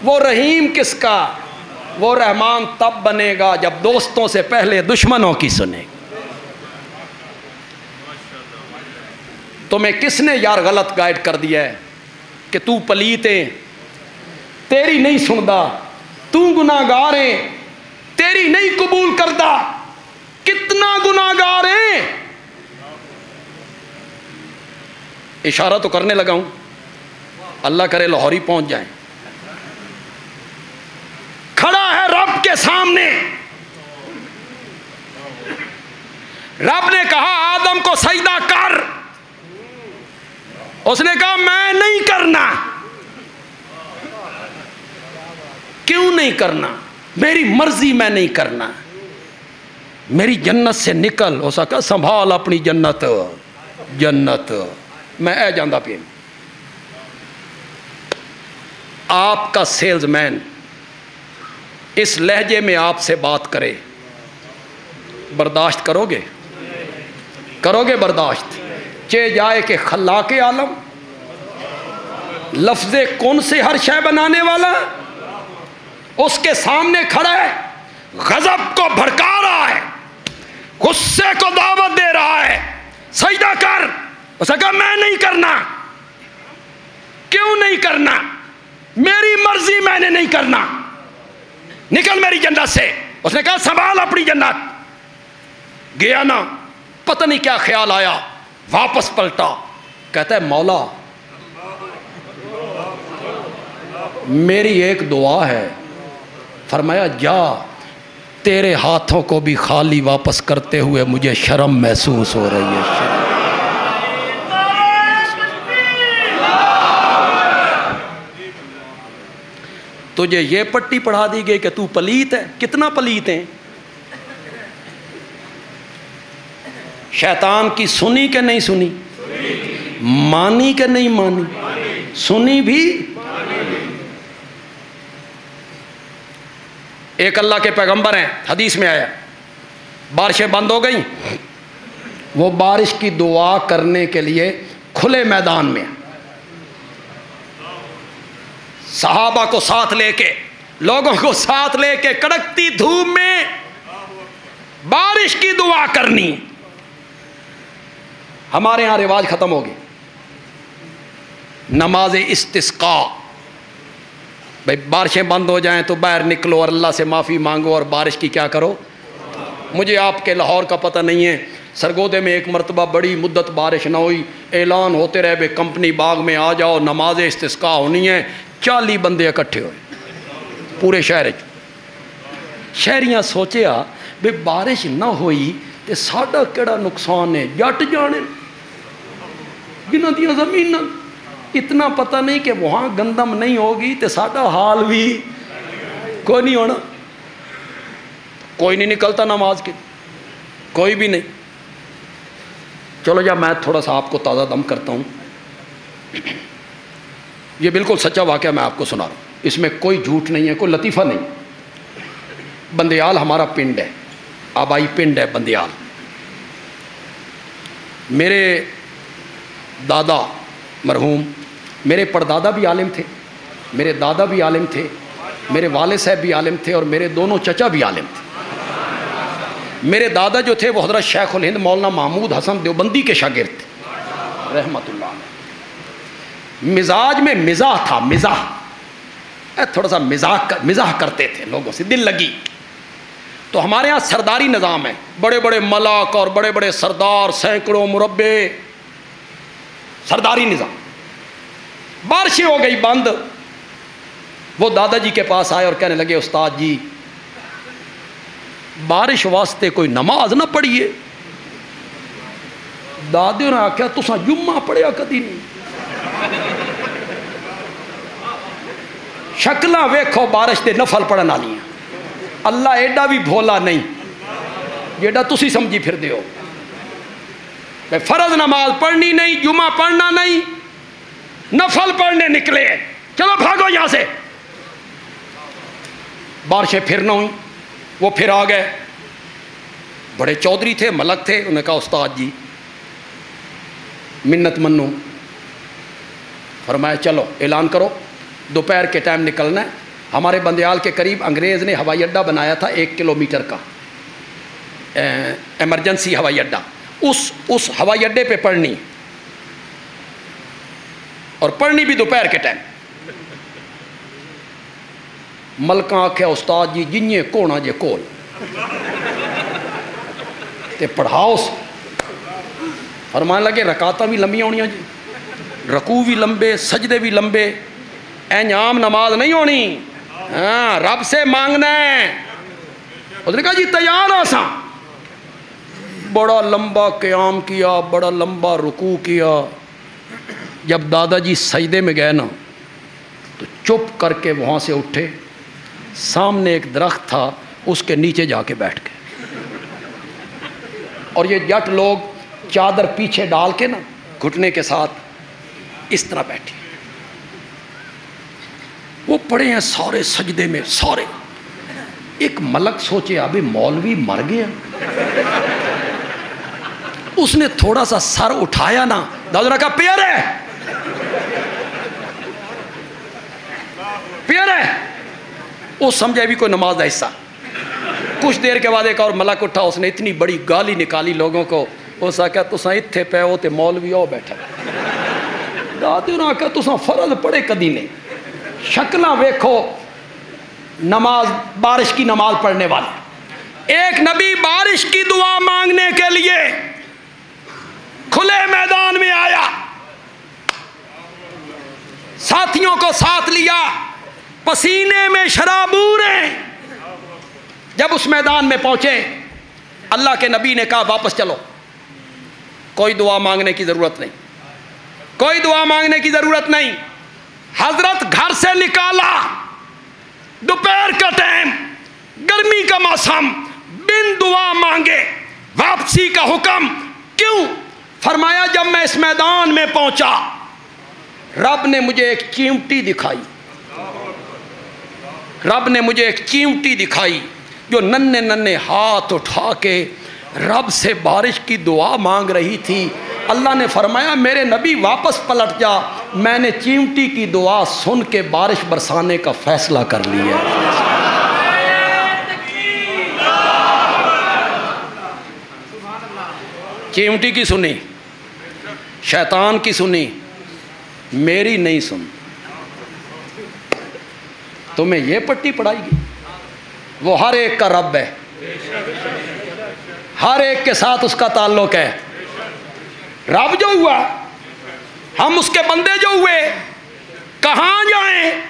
वो रहीम किसका? वो रहमान तब बनेगा जब दोस्तों से पहले दुश्मनों की सुनेगा। तुम्हें किसने यार गलत गाइड कर दिया है कि तू पलीत है, तेरी नहीं सुनदा, तू गुनाहगार है, तेरी नहीं कबूल करदा। कितना गुनाहगार है? इशारा तो करने लगा हूं, अल्लाह करे लाहौरी पहुंच जाए। खड़ा है रब के सामने, रब ने कहा आदम को सजदा कर, उसने कहा मैं नहीं करना। क्यों नहीं करना? मेरी मर्जी, मैं नहीं करना। मेरी जन्नत से निकल, उसका कहा संभाल अपनी जन्नत, जन्नत मैं ए जांदा पे। आपका सेल्समैन इस लहजे में आपसे बात करे, बर्दाश्त करोगे? करोगे बर्दाश्त? चे जाए कि खल्ला के आलम, लफ्ज़े कौन से हर शय बनाने वाला, उसके सामने खड़ा है, गजब को भड़का रहा है, गुस्से को दावत दे रहा है, सजदा कर। उसने कहा मैं नहीं करना। क्यों नहीं करना? मेरी मर्जी, मैंने नहीं करना, निकल मेरी जन्नत से। उसने कहा संभाल अपनी जन्नत। गया ना, पता नहीं क्या ख्याल आया, वापस पलटा, कहता है मौला मेरी एक दुआ है। फरमाया जा, तेरे हाथों को भी खाली वापस करते हुए मुझे शर्म महसूस हो रही है। शर्म। तुझे ये पट्टी पढ़ा दी गई कि तू पलीत है। कितना पलीत है? शैतान की सुनी कि नहीं सुनी? मानी कि नहीं मानी? सुनी भी। एक अल्लाह के पैगंबर हैं, हदीस में आया, बारिशें बंद हो गई, वो बारिश की दुआ करने के लिए खुले मैदान में, सहाबा को साथ लेके, लोगों को साथ लेके, कड़कती धूप में बारिश की दुआ करनी। हमारे यहां रिवाज खत्म हो गई, नमाज इस्तिस्का। भाई बारिशें बंद हो जाएं तो बाहर निकलो और अल्लाह से माफ़ी मांगो और बारिश की क्या करो। मुझे आपके लाहौर का पता नहीं है, सरगोदे में एक मरतबा बड़ी मुद्दत बारिश ना हुई, ऐलान होते रहे भाई कंपनी बाग में आ जाओ, नमाज इस्तिस्का होनी है। 40 बंदे इकट्ठे हुए पूरे शहर च। शहरियां सोचिया भी बारिश ना हुई तो साडा केड़ा नुकसान है, जट जाने जिन्हां दियां ज़मीनां। इतना पता नहीं कि वहाँ गंदम नहीं होगी तो साडा हाल भी कोई नहीं होना। कोई नहीं निकलता नमाज के, कोई भी नहीं। चलो जब मैं थोड़ा सा आपको ताज़ा दम करता हूँ, ये बिल्कुल सच्चा वाक़या मैं आपको सुना रहा हूँ, इसमें कोई झूठ नहीं है, कोई लतीफ़ा नहीं। बंदियाल हमारा पिंड है, आबाई पिंड है बंदियाल। मेरे दादा मरहूम, मेरे परदादा भी आलिम थे, मेरे दादा भी आलिम थे, मेरे वाले साहब भी आलिम थे और मेरे दोनों चचा भी आलिम थे। मेरे दादा जो थे वो हज़रत शेखुल हिंद मौलाना महमूद हसन देवबंदी के शागिर्द थे रहमतुल्लाह अलैह। मिजाज में मिजाह था, मिजाह, थोड़ा सा मिजाह करते थे लोगों से, दिल लगी। तो हमारे यहाँ सरदारी निज़ाम है, बड़े बड़े मलक और बड़े बड़े सरदार, सैकड़ों मुरब्बे, सरदारी निज़ाम। बारिशें हो गई बंद। वो दादाजी के पास आए और कहने लगे, उस्ताद जी बारिश वास्ते कोई नमाज ना पढ़िए। दादे ने आख्या, तुसा जुम्मा पढ़िया कदी नहीं? शक्ल वेखो बारिश के नफल पढ़न वाली। अल्लाह एडा भी भोला नहीं जेड़ा तुसी समझी फिरदे हो। फर्ज नमाज पढ़नी नहीं, जुम्मा पढ़ना नहीं, नफल पढ़ने निकले, चलो भागो यहां से। बारिशें फिर ना हुई, वो फिर आ गए। बड़े चौधरी थे, मलक थे। उन्होंने कहा, उस्ताद जी मिन्नत मन्नो। फरमाया चलो ऐलान करो, दोपहर के टाइम निकलना है। हमारे बंदियाल के करीब अंग्रेज़ ने हवाई अड्डा बनाया था 1 किलोमीटर का, एमरजेंसी हवाई अड्डा। उस हवाई अड्डे पे पढ़नी, और पढ़नी भी दोपहर के टाइम। मलका आख्या, उस्ताद जी जिन्हें कोना जे कोल ते पढ़ाओ। फरमान लगे, रकातां भी लंबियां होनियां जी, रकू भी लंबे, सजदे भी लंबे, आम नमाज नहीं होनी। हाँ, रब से मांगना है। उसने कहा जी तैयार हो सा। बड़ा लंबा क़याम किया, बड़ा लंबा रुकू किया। जब दादाजी सजदे में गए ना तो चुप करके वहाँ से उठे, सामने एक दरख्त था उसके नीचे जाके बैठ गए। और ये जट लोग चादर पीछे डाल के ना घुटने के साथ इस तरह बैठे, वो पड़े हैं सारे सजदे में सारे। एक मलक सोचे अभी मौलवी मर गया। उसने थोड़ा सा सर उठाया ना, दादा ने कहा पियर है, पियर है। वो समझे भी कोई नमाज का हिस्सा। कुछ देर के बाद एक और मलक उठा, उसने इतनी बड़ी गाली निकाली लोगों को। उस आख्या तुसा इत्थे पे हो ते मौलवी ओ बैठा। दादे ने आख्या तुसा फर्ज पढ़े कदी नहीं, शक्ल वेखो नमाज, बारिश की नमाज पढ़ने वाले। एक नबी बारिश की दुआ मांगने के लिए खुले मैदान में आया, साथियों को साथ लिया, पसीने में शराबूर हैं। जब उस मैदान में पहुंचे, अल्लाह के नबी ने कहा वापस चलो, कोई दुआ मांगने की जरूरत नहीं, कोई दुआ मांगने की जरूरत नहीं। हजरत घर से निकाला, दोपहर का टाइम, गर्मी का मौसम, बिन दुआ मांगे वापसी का हुक्म। क्यों? फरमाया जब मैं इस मैदान में पहुंचा, रब ने मुझे एक चिमटी दिखाई, रब ने मुझे एक चिमटी दिखाई जो नन्हे नन्हे हाथ उठा के रब से बारिश की दुआ मांग रही थी। अल्लाह ने फरमाया मेरे नबी वापस पलट जा, मैंने चिमटी की दुआ सुन के बारिश बरसाने का फैसला कर लिया। चिमटी की सुनी, शैतान की सुनी, मेरी नहीं सुन। तुम्हें ये पट्टी पढ़ाएगी? वो हर एक का रब है, हर एक के साथ उसका ताल्लुक है। रब जो हुआ, हम उसके बंदे जो हुए, कहाँ जाएं?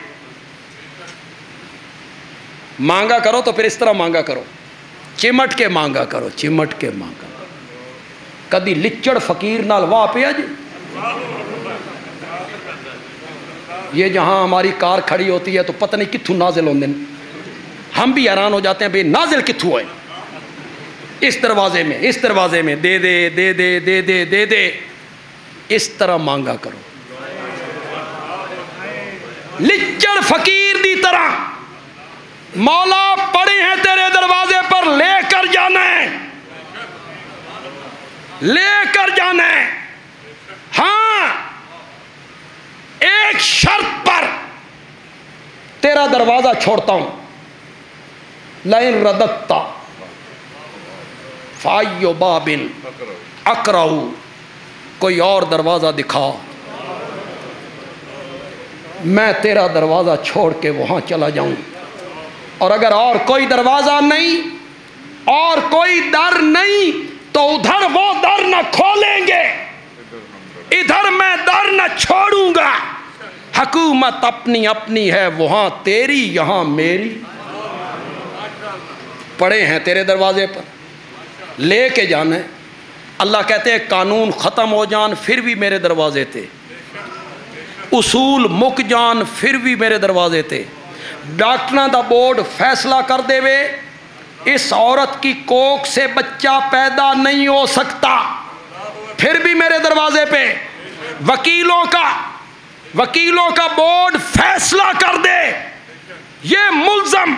मांगा करो तो फिर इस तरह मांगा करो, चिमट के मांगा करो, चिमट के मांगा करो। कदी लिचड़ फकीर नाल वाह पे जी। ये जहां हमारी कार खड़ी होती है तो पता नहीं कित्थू नाजिल होंदे ने, हम भी हैरान हो जाते हैं भाई नाजिल कित्थू है। इस दरवाजे में, इस दरवाजे में दे दे दे दे दे दे दे दे, इस तरह मांगा करो, लिचड़ फकीर दी तरह। मौला पड़े हैं तेरे दरवाजे पर, लेकर जाना है, लेकर जाना है। हां, एक शर्त पर तेरा दरवाजा छोड़ता हूं, लाइन रदत्ता फायो बाबिन अकराऊ, कोई और दरवाजा दिखा, मैं तेरा दरवाजा छोड़ के वहां चला जाऊं। और अगर और कोई दरवाजा नहीं और कोई दर नहीं तो उधर वो दर न खोलेंगे, इधर मैं दर न छोड़ूंगा। हुकूमत अपनी अपनी है, वहां तेरी यहां मेरी। पड़े हैं तेरे दरवाजे पर, लेके जाना है। अल्लाह कहते हैं कानून ख़त्म हो जान फिर भी मेरे दरवाजे थे, उसूल मुक जान फिर भी मेरे दरवाजे थे। डॉक्टरां दा बोर्ड फैसला कर देवे इस औरत की कोख से बच्चा पैदा नहीं हो सकता, फिर भी मेरे दरवाजे पे। वकीलों का बोर्ड फैसला कर दे ये मुल्जम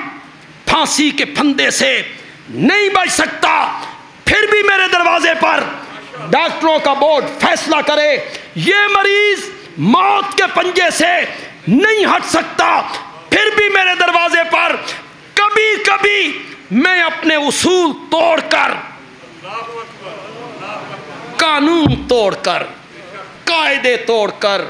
फांसी के फंदे से नहीं बच सकता, फिर भी मेरे दरवाजे पर। डॉक्टरों का बोर्ड फैसला करे ये मरीज मौत के पंजे से नहीं हट सकता, फिर भी मेरे दरवाजे पर। कभी कभी मैं अपने उसूल तोड़कर, कानून तोड़कर, कायदे तोड़कर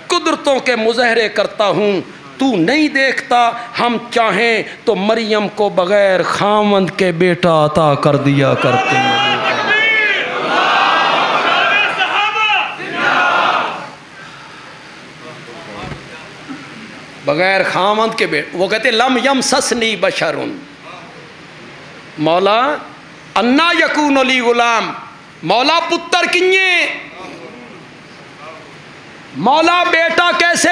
कुदरतों के मुज़ाहरे करता हूं। तू नहीं देखता, हम चाहें तो मरियम को बगैर खामंद के बेटा अता कर दिया करते हैं। बगैर खामंद के बेटे, वो कहते लम यम ससनी बशरुन, मौला अन्ना यकून अली गुलाम, मौला पुत्र किन्ये, मौला बेटा कैसे?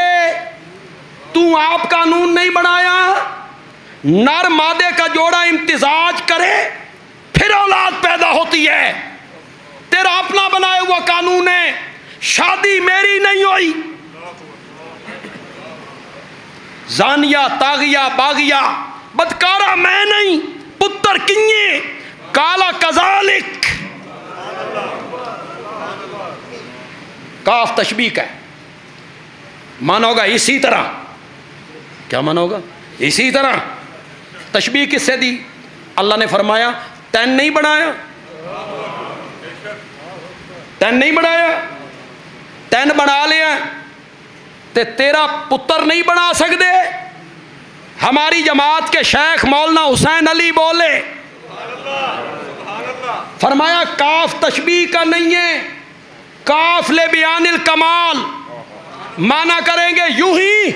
तू आप कानून नहीं बनाया, नर मादे का जोड़ा इम्तिजाज करे फिर औलाद पैदा होती है, तेरा अपना बनाया हुआ कानून है। शादी मेरी नहीं हुई, जानिया तागिया बागिया बदकारा मैं नहीं, पुत्र किन्ये काला कजालिक। काफ तशबीह है, मानोगा इसी तरह। क्या मानोगा? इसी तरह। तशबीह किससे दी? अल्लाह ने फरमाया तैन नहीं बनाया, तैन नहीं बनाया, तैन बना लिया ते तेरा पुत्र नहीं बना सकते। हमारी जमात के शेख मौलाना हुसैन अली बोले, फरमाया काफ तशबीह का नहीं है, काफ ले बयानिल कमाल, माना करेंगे यूं ही।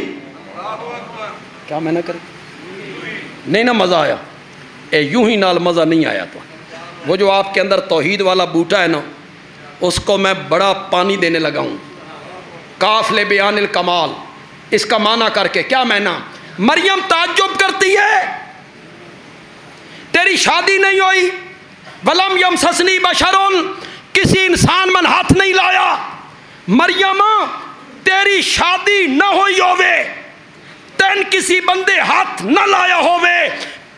क्या माना करें? नहीं ना, मज़ा आया ए यूं ही नाल मज़ा नहीं आया। तो वो जो आपके अंदर तौहीद वाला बूटा है ना, उसको मैं बड़ा पानी देने लगा हूँ। काफले बयानिल कमाल, इसका माना करके क्या माना? मरियम ताज्जुब करती है तेरी शादी नहीं हुई, वलम यमससनी बशरुन, किसी इंसान मन हाथ नहीं लाया। मरियम तेरी शादी न हुई होवे, तैन किसी बंदे हाथ न लाया होवे,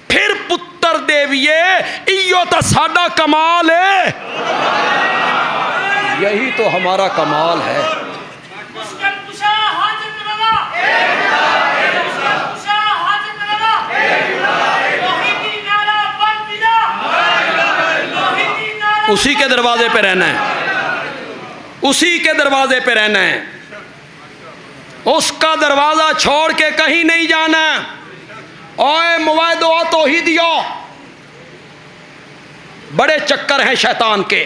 फिर पुत्र देविए, इयो तो साडा कमाल है। यही तो हमारा कमाल है। उसी के दरवाजे पे रहना है, उसी के दरवाजे पे रहना है, उसका दरवाजा छोड़ के कहीं नहीं जाना। ओए मुवाहिदो तौहीदियो, बड़े चक्कर हैं शैतान के।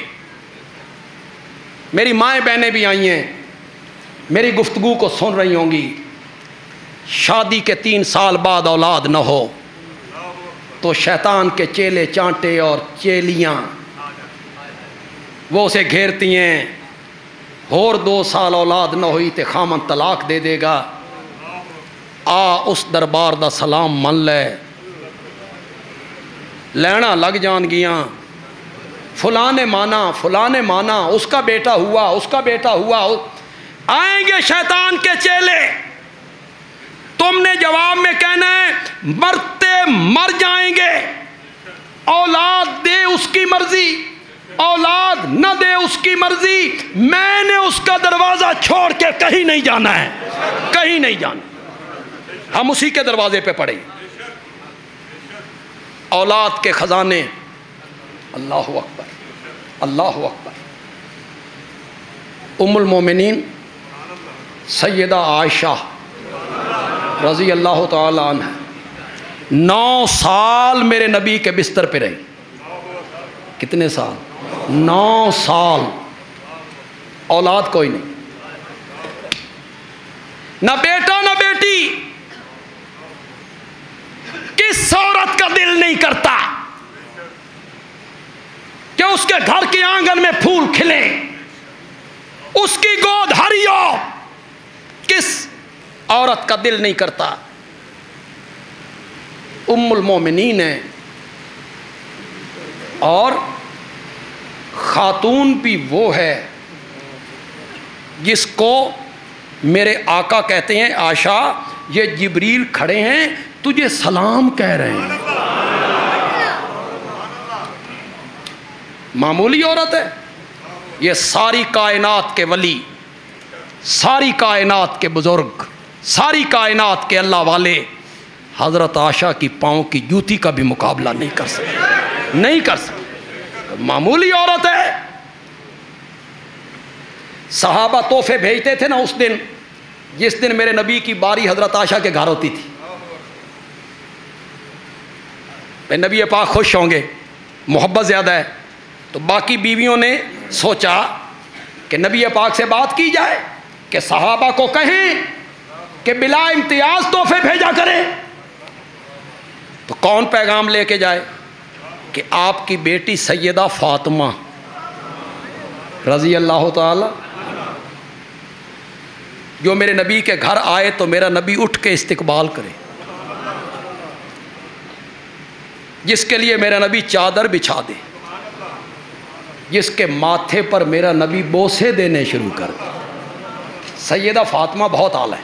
मेरी माएँ बहनें भी आई हैं, मेरी गुफ्तगू को सुन रही होंगी। शादी के 3 साल बाद औलाद न हो, तो शैतान के चेले चांटे और चेलियाँ वो उसे घेरती हैं, और 2 साल औलाद न हुई तो खामन तलाक दे देगा, आ उस दरबार दा सलाम मन लै, लैना लग जानगियां, फलाने माना, उसका बेटा हुआ, उसका बेटा हुआ। आएंगे शैतान के चेले, तुमने जवाब में कहना है मरते मर जाएंगे, औलाद दे उसकी मर्जी, औलाद न दे उसकी मर्जी, मैंने उसका दरवाजा छोड़ के कहीं नहीं जाना है, कहीं नहीं जाना, हम उसी के दरवाजे पे पड़े। औलाद के खजाने, अल्लाह अकबर, अल्लाह अकबर। उम्मुल मोमिनीन सैयदा आयशा रज़ी अल्लाह ताला अन्हा 9 साल मेरे नबी के बिस्तर पे रही। कितने साल? 9 साल। औलाद कोई नहीं, ना बेटा ना बेटी। किस औरत का दिल नहीं करता कि उसके घर के आंगन में फूल खिले, उसकी गोद हरी हो? किस औरत का दिल नहीं करता? उम्मुल मोमिनीन है, और खातून भी वो है जिसको मेरे आका कहते हैं, आशा ये जिब्रील खड़े हैं तुझे सलाम कह रहे हैं। मामूली औरत है ये, सारी कायनात के वली, सारी कायनात के बुजुर्ग, सारी कायनात के अल्लाह वाले हज़रत आशा की पाँव की जूती का भी मुकाबला नहीं कर सकते, नहीं कर सकते। मामूली औरत है। सहाबा तोहफे भेजते थे ना उस दिन, जिस दिन मेरे नबी की बारी हज़रत आशा के घर होती थी, नबी पाक खुश होंगे, मोहब्बत ज़्यादा है, तो बाकी बीवियों ने सोचा कि नबी पाक से बात की जाए कि सहाबा को कहें कि बिला इम्तियाज तोहफे भेजा करें। तो कौन पैगाम लेके जाए कि आपकी बेटी सैयदा फातिमा रज़ी अल्लाह ताला, जो मेरे नबी के घर आए तो मेरा नबी उठ के इस्तकबाल करे, जिसके लिए मेरा नबी चादर बिछा दे, जिसके माथे पर मेरा नबी बोसे देने शुरू कर दे। सैयदा फातिमा बहुत आला है,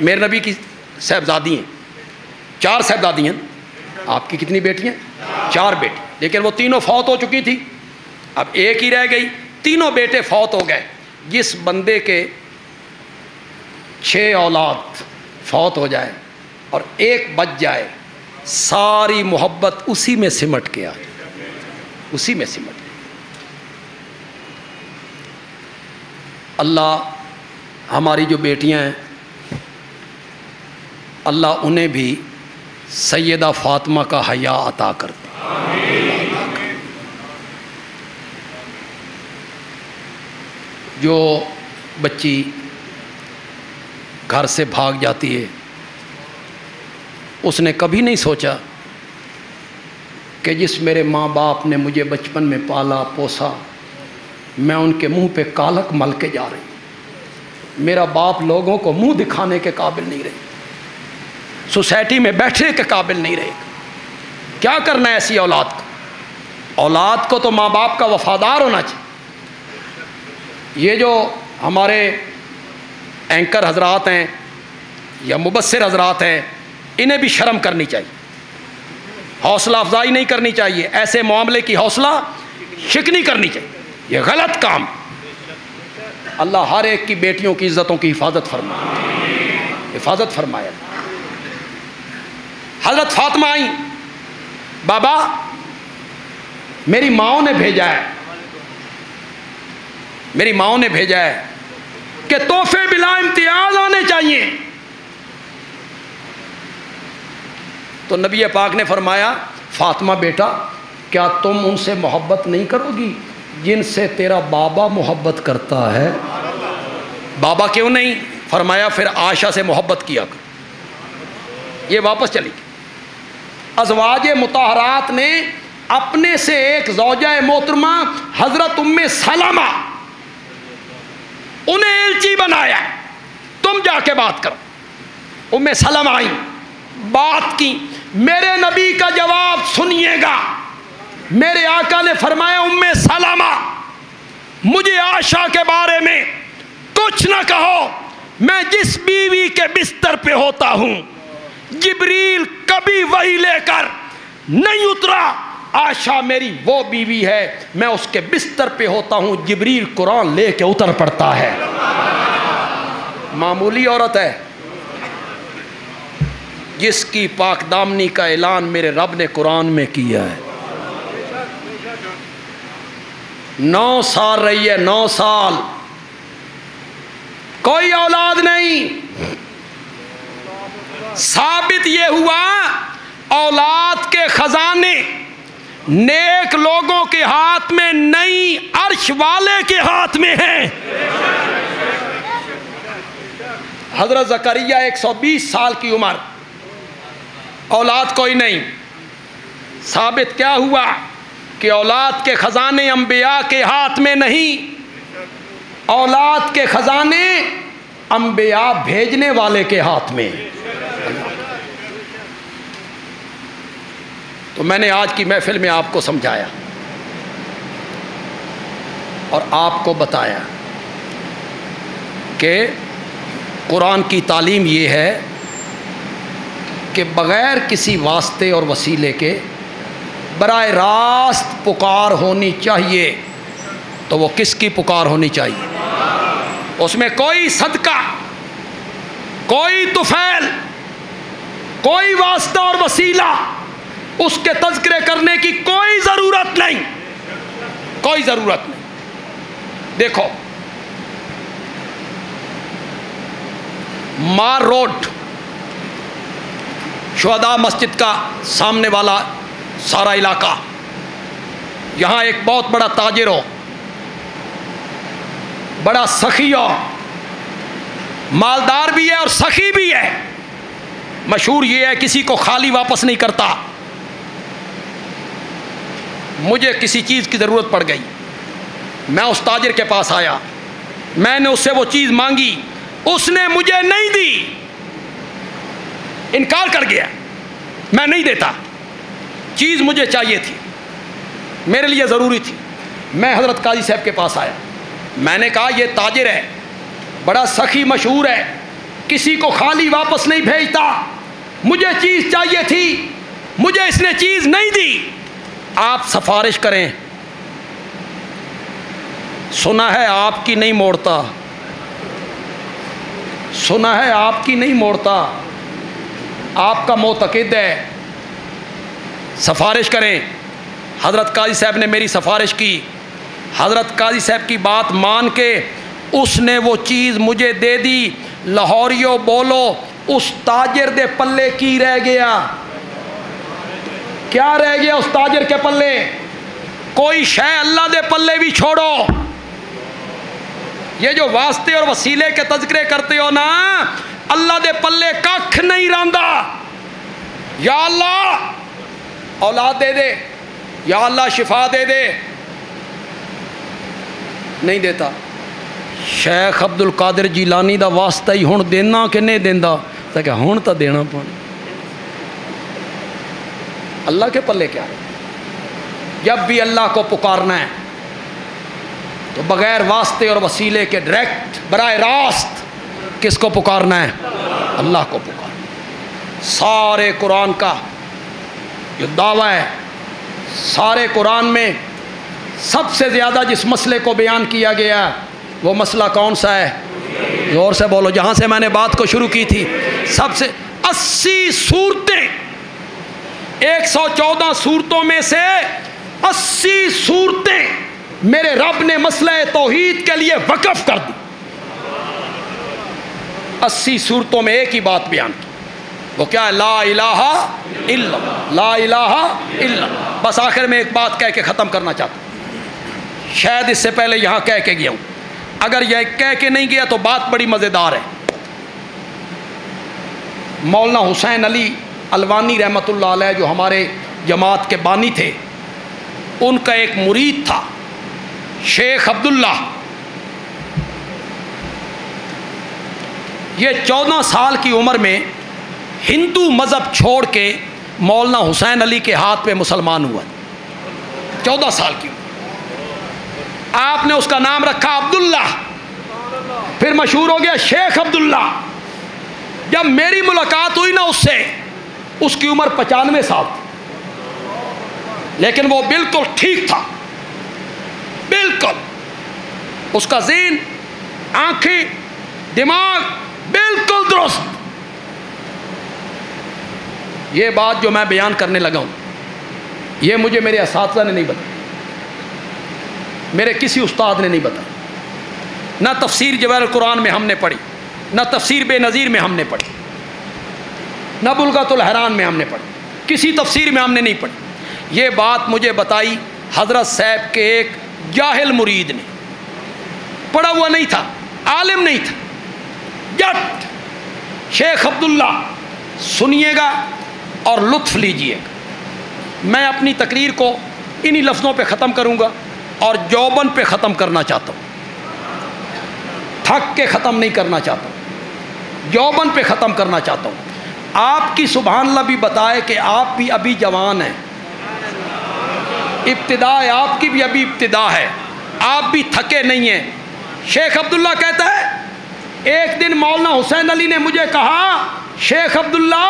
मेरे नबी की साहबजादी हैं, 4 साहबजादी हैं। आपकी कितनी बेटियां? 4 बेटी, लेकिन वो तीनों फौत हो चुकी थी, अब एक ही रह गई। तीनों बेटे फौत हो गए। जिस बंदे के 6 औलाद फौत हो जाए और एक बच जाए, सारी मोहब्बत उसी में सिमट के आ जाए, उसी में सिमट। अल्लाह हमारी जो बेटियां हैं, अल्लाह उन्हें भी सैयदा फातिमा का हया अता कर दे। जो बच्ची घर से भाग जाती है, उसने कभी नहीं सोचा कि जिस मेरे माँ बाप ने मुझे बचपन में पाला पोसा, मैं उनके मुंह पे कालक मल के जा रही हूँ। मेरा बाप लोगों को मुंह दिखाने के काबिल नहीं रहे, सोसाइटी में बैठने के काबिल नहीं रहे। क्या करना है ऐसी औलाद को? औलाद को तो माँ बाप का वफादार होना चाहिए। ये जो हमारे एंकर हजरात हैं या मुबस्सिर हजरात हैं, इन्हें भी शर्म करनी चाहिए, हौसला अफजाई नहीं करनी चाहिए, ऐसे मामले की हौसला शिकनी करनी चाहिए। ये गलत काम। अल्लाह हर एक की बेटियों की इज्जतों की हिफाजत फरमाए, हिफाजत फरमाए। हजरत फातिमा आई, बाबा मेरी माओ ने भेजा है, मेरी माओ ने भेजा है कि तोहफे बिला इम्तियाज आने चाहिए। तो नबी पाक ने फरमाया, फातिमा बेटा क्या तुम उनसे मोहब्बत नहीं करोगी जिनसे तेरा बाबा मोहब्बत करता है? बाबा क्यों नहीं? फरमाया फिर आयशा से मोहब्बत किया कर। ये वापस चली गई। अज़वाज मुताहरात ने अपने से एक ज़ौजा मोहतरमा हज़रत उम्मे सलमा उन्हें एलची बनाया, तुम जाके बात करो। उम्मे सलमा आई, बात की, मेरे नबी का जवाब सुनिएगा। मेरे आका ने फरमाया, उम्मे सलमा मुझे आशा के बारे में कुछ न कहो, मैं जिस बीवी के बिस्तर पे होता हूं जिब्रील कभी वही लेकर नहीं उतरा। आशा मेरी वो बीवी है, मैं उसके बिस्तर पे होता हूं, जिब्रील कुरान लेके उतर पड़ता है। मामूली औरत है जिसकी पाकदामनी का ऐलान मेरे रब ने कुरान में किया है। 9 साल रही है, 9 साल, कोई औलाद नहीं। साबित ये हुआ औलाद के खजाने नेक लोगों के हाथ में नहीं, अर्श वाले के हाथ में हैं। हजरत ज़करिया 120 साल की उम्र, औलाद कोई नहीं। साबित क्या हुआ कि औलाद के खजाने अंबिया के हाथ में नहीं, औलाद के खजाने अंबिया भेजने वाले के हाथ में। तो मैंने आज की महफिल में आपको समझाया और आपको बताया कि कुरान की तालीम ये है कि बग़ैर किसी वास्ते और वसीले के बराए रास्त पुकार होनी चाहिए। तो वो किसकी पुकार होनी चाहिए? उसमें कोई सदका, कोई तुफैल, कोई वास्ता और वसीला, उसके तज़किरे करने की कोई ज़रूरत नहीं, कोई ज़रूरत नहीं। देखो, मार रोड शुहदा मस्जिद का सामने वाला सारा इलाका, यहाँ एक बहुत बड़ा ताजिर हो, बड़ा सखी हो, मालदार भी है और सखी भी है। मशहूर ये है किसी को खाली वापस नहीं करता। मुझे किसी चीज़ की ज़रूरत पड़ गई, मैं उस ताजिर के पास आया, मैंने उससे वो चीज़ मांगी, उसने मुझे नहीं दी, इनकार कर गया, मैं नहीं देता। चीज़ मुझे चाहिए थी, मेरे लिए ज़रूरी थी। मैं हज़रत काजी साहब के पास आया, मैंने कहा ये ताजिर है, बड़ा सखी मशहूर है, किसी को खाली वापस नहीं भेजता, मुझे चीज़ चाहिए थी, मुझे इसने चीज़ नहीं दी, आप सिफारिश करें। सुना है आपकी नहीं मोड़ता, सुना है आपकी नहीं मोड़ता, आपका मोतक़िद है, सिफारिश करें। हज़रत काजी साहब ने मेरी सिफारिश की, हज़रत काजी साहब की बात मान के उसने वो चीज़ मुझे दे दी। लाहौरियो बोलो, उस ताजिर दे पल्ले की रह गया? क्या रह गया उस ताजिर के पल्ले? कोई शय अल्लाह दे पल्ले भी छोड़ो। ये जो वास्ते और वसीले के तज़किरे करते हो ना, अल्लाह दे पल्ले कख नहीं रंदा। या अल्लाह औलाद दे दे, या अल्लाह शिफा दे दे, नहीं देता। शेख अब्दुल कादिर जीलानी दा वास्ता ही हुण देना कि नहीं देंदा? तो क्या हुण तो देना पड़े। अल्लाह के पल्ले क्या है? जब भी अल्लाह को पुकारना है तो बग़ैर वास्ते और वसीले के डायरेक्ट बराए रास्त किसको पुकारना है? अल्लाह को पुकारना। सारे कुरान का जो दावा है, सारे कुरान में सबसे ज़्यादा जिस मसले को बयान किया गया वो मसला कौन सा है? ज़ोर से बोलो, जहाँ से मैंने बात को शुरू की थी। सबसे 80 सूरतें, 114 सूरतों में से 80 सूरतें मेरे रब ने मसले तौहीद के लिए वक़फ़ कर दी। 80 सूरतों में एक ही बात बयान की, वो क्या है? ला इलाहा इल्लल्लाह, ला इलाहा इल्लल्लाह। बस आखिर में एक बात कह के ख़त्म करना चाहता हूँ, शायद इससे पहले यहाँ कह के गया हूँ, अगर यह कह के नहीं गया तो बात बड़ी मज़ेदार है। मौलाना हुसैन अली अलवानी रहमतुल्लाह अलैह जो हमारे जमात के बानी थे, उनका एक मुरीद था शेख अब्दुल्ला। ये 14 साल की उम्र में हिंदू मज़हब छोड़ के मौलाना हुसैन अली के हाथ पे मुसलमान हुआ। 14 साल की उम्र। आपने उसका नाम रखा अब्दुल्ला, फिर मशहूर हो गया शेख अब्दुल्ला। जब मेरी मुलाकात हुई ना उससे, उसकी उम्र 95 साल थी, लेकिन वो बिल्कुल ठीक था, बिल्कुल। उसका ज़हन, आंखें, दिमाग बिल्कुल दुरुस्त। ये बात जो मैं बयान करने लगा हूँ, ये मुझे मेरे असातिज़ा ने नहीं बताया, मेरे किसी उस्ताद ने नहीं बताया। ना तफसीर जवाहिरुल कुरान में हमने पढ़ी, ना तफसीर बेनज़ीर में हमने पढ़ी, ना बुलगतुल हैरान में हमने पढ़ी, किसी तफसीर में हमने नहीं पढ़ी। ये बात मुझे बताई हज़रत साहब के एक जाहिल मुरीद ने, पढ़ा हुआ नहीं था, आलिम नहीं था, जट शेख अब्दुल्ला। सुनिएगा और लुत्फ़ लीजिएगा। मैं अपनी तकरीर को इन्हीं लफ्ज़ों पे ख़त्म करूँगा और जौबन पे ख़त्म करना चाहता हूँ, थक के ख़त्म नहीं करना चाहता हूँ, जौबन पे ख़त्म करना चाहता हूँ। आपकी सुभान अल्लाह भी बताए कि आप भी अभी जवान हैं, इब्तिदा है, आपकी भी अभी इब्तिदा है, आप भी थके नहीं हैं। शेख अब्दुल्ला कहता है, एक दिन मौलाना हुसैन अली ने मुझे कहा, शेख अब्दुल्ला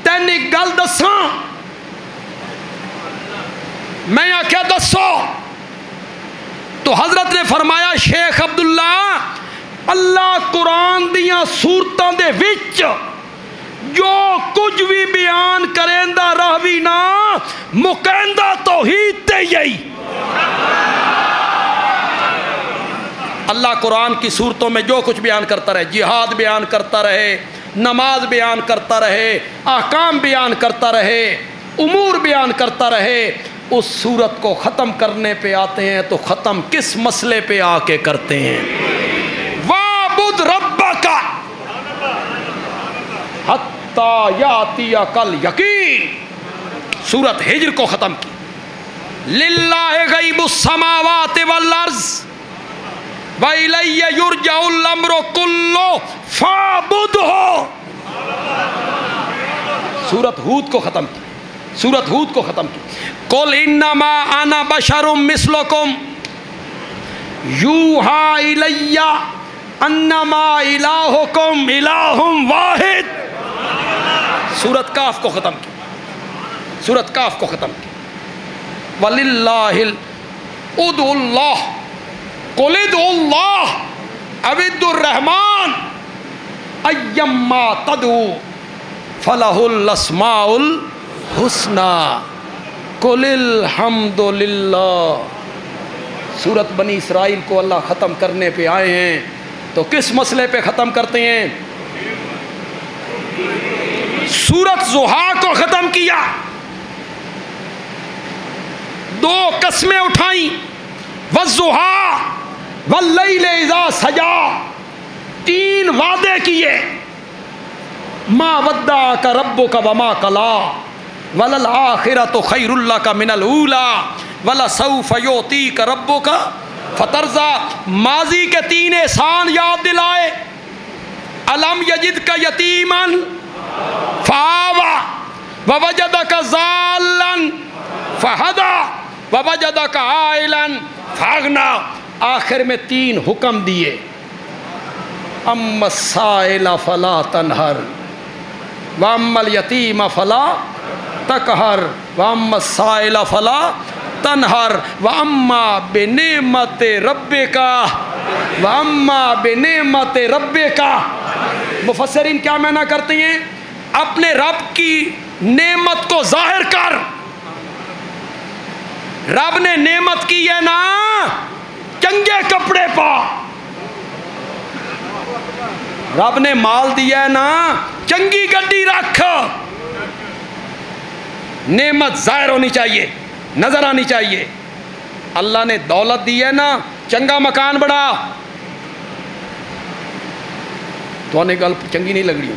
तैन एक गल दसा। मैं आख्या दसो। तो हजरत ने फरमाया, शेख अब्दुल्ला अल्लाह कुरान दियां सूरतां दे विच जो कुछ भी बयान करेंदा रहवी ना, मुकैंदा तौहीद ते यही। अल्लाह कुरान की सूरतों में जो कुछ बयान करता रहे, जिहाद बयान करता रहे, नमाज बयान करता रहे, ahकाम बयान करता रहे, उमूर बयान करता रहे, उस सूरत को ख़त्म करने पे आते हैं तो ख़त्म किस मसले पे आके करते हैं? वाबुद रब्बका हत्ता यातिया कल यकीन। सूरत हिज्र को ख़त्म की। लिल्लाहि गैबुस समावाति वल अर्ज़ व इलैहि युरजउल अम्रु कुल्लु फाबुदहु। सूरत हूद को ख़त्म की, सूरत हूद को ख़त्म की। कुल इन्नमा अना बशरुम मिस्लुकुम यूहा इलैया अन्नमा इलाहुकुम इलाहुम वाहिद। सूरत काफ को ख़त्म की, सूरत काफ को ख़त्म की। वलिल्लाहिल उदुल्लाह कुलिदुल्लाह अविदुर रहमान अय्यम्मा तदू फलहुल अस्माउल हुस्ना कुलिल हम्दुलिल्लाह। सूरत बनी इसराइल को अल्लाह ख़त्म करने पे आए हैं तो किस मसले पे ख़त्म करते हैं? सूरत ज़ुहा को ख़त्म किया, दो कस्में उठाई, वज़्ज़ुहा वल्लैल इज़ा सजा, तीन वादे किए, मा वद्दाका रब्बुका वमा कला वलल आखिरतु खैरुल लका मिनल ऊला वलसौफ युतीका रब्बुका फतरज़ा। माजी के तीन एहसान याद दिलाए, अलम यजिदका यतीमन फ़आवा ववजदका ज़ाल्लन फ़हदा ववजदका आइलन फ़अग़ना। आखिर में तीन हुक्म दिए, अम्मस्साइला फ़ला तनहर वअम्मल यतीम फ़ला तकहर वअम्मस्साइला फ़ला तनहर वअम्मा बिनेमते रब्बिका वअम्मा बिनेमते रब्बिका। मुफस्सिरीन क्या माना करते हैं? अपने रब की नेमत को जाहिर कर। रब ने नेमत की है ना, चंगे कपड़े पा। रब ने माल दिया है ना, चंगी गड्डी रख। नेमत जाहिर होनी चाहिए, नजर आनी चाहिए। अल्लाह ने दौलत दी है ना, चंगा मकान बड़ा। तो आने गल चंगी नहीं लग रही।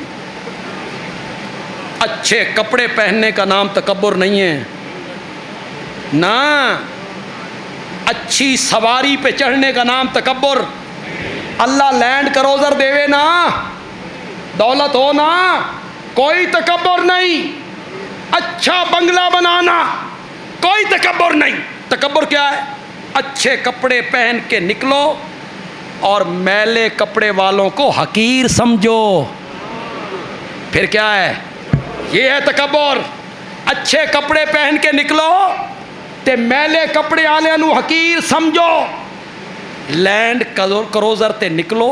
अच्छे कपड़े पहनने का नाम तकब्बुर नहीं है ना, अच्छी सवारी पे चढ़ने का नाम तकब्बुर। अल्लाह लैंड क्रूजर देवे ना, दौलत हो ना, कोई तकब्बुर नहीं। अच्छा बंगला बनाना, कोई तकब्बुर नहीं। तकब्बुर क्या है? अच्छे कपड़े पहन के निकलो और मैले कपड़े वालों को हकीर समझो, फिर क्या है? ये है तकब्बुर। अच्छे कपड़े पहन के निकलो ते मैले कपड़े वाले नू हकीर समझो। लैंड क्रूजर ते निकलो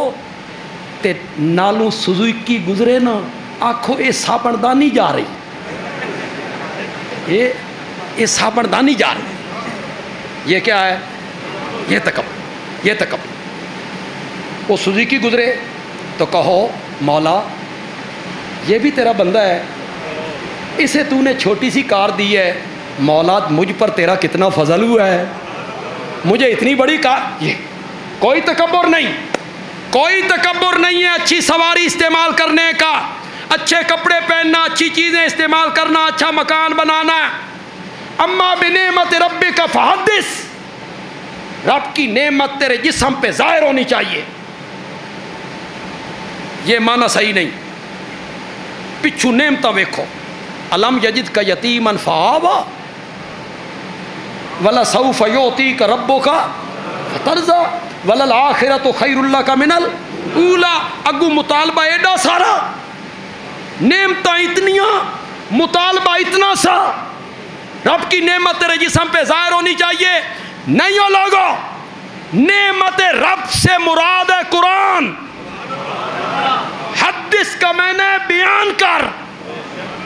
ते नालू सुजुकी गुजरे ना, आखो ये साबणदानी जा रही, ये साबणदानी जा रही। ये क्या है? ये तकब्बुर, ये तकब्बुर। वो सुजुकी गुजरे तो कहो मौला ये भी तेरा बंदा है, इसे तूने छोटी सी कार दी है, मौला मुझ पर तेरा कितना फजल हुआ है, मुझे इतनी बड़ी कार। ये कोई तकब्बुर नहीं, कोई तकब्बुर नहीं है। अच्छी सवारी इस्तेमाल करने का, अच्छे कपड़े पहनना, अच्छी चीज़ें इस्तेमाल करना, अच्छा मकान बनाना। अम्मा बिनेमत रब्बिका फहद्दिस, रब की नेमत तेरे जिस्म पे जाहिर होनी चाहिए। ये माना सही नहीं। पिछू नेमता वेखो, अलम यजिद का यतीमन फआवा वला सौफ युतीका रब्बुका फतरज़ा वलल आखिरतु खैरुल लका मिनल ऊला। अगू मुतालबा एडा सारा, नेमता इतनियां, मुतालबा इतना सा। रब की नेमत तेरे जिस्म पे जाहिर होनी चाहिए। नहीं हो लोगो, नेमत रब से मुराद है कुरान। हदीस का मैंने बयान कर,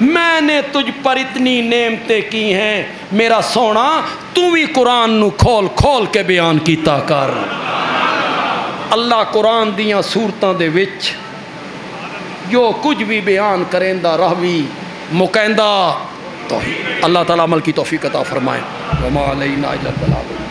मैंने तुझ पर इतनी नेमतें की हैं मेरा सोना, तू भी कुरान नू खोल खोल के बयान कीता कर। अल्लाह कुरान दियां सूरतां दे विच जो कुछ भी बयान करेंदा रहवी मुकैंदा तो अल्लाह ताला अमल की तौफीक अता फरमाए। वमा अलैना इल्लल बलाग।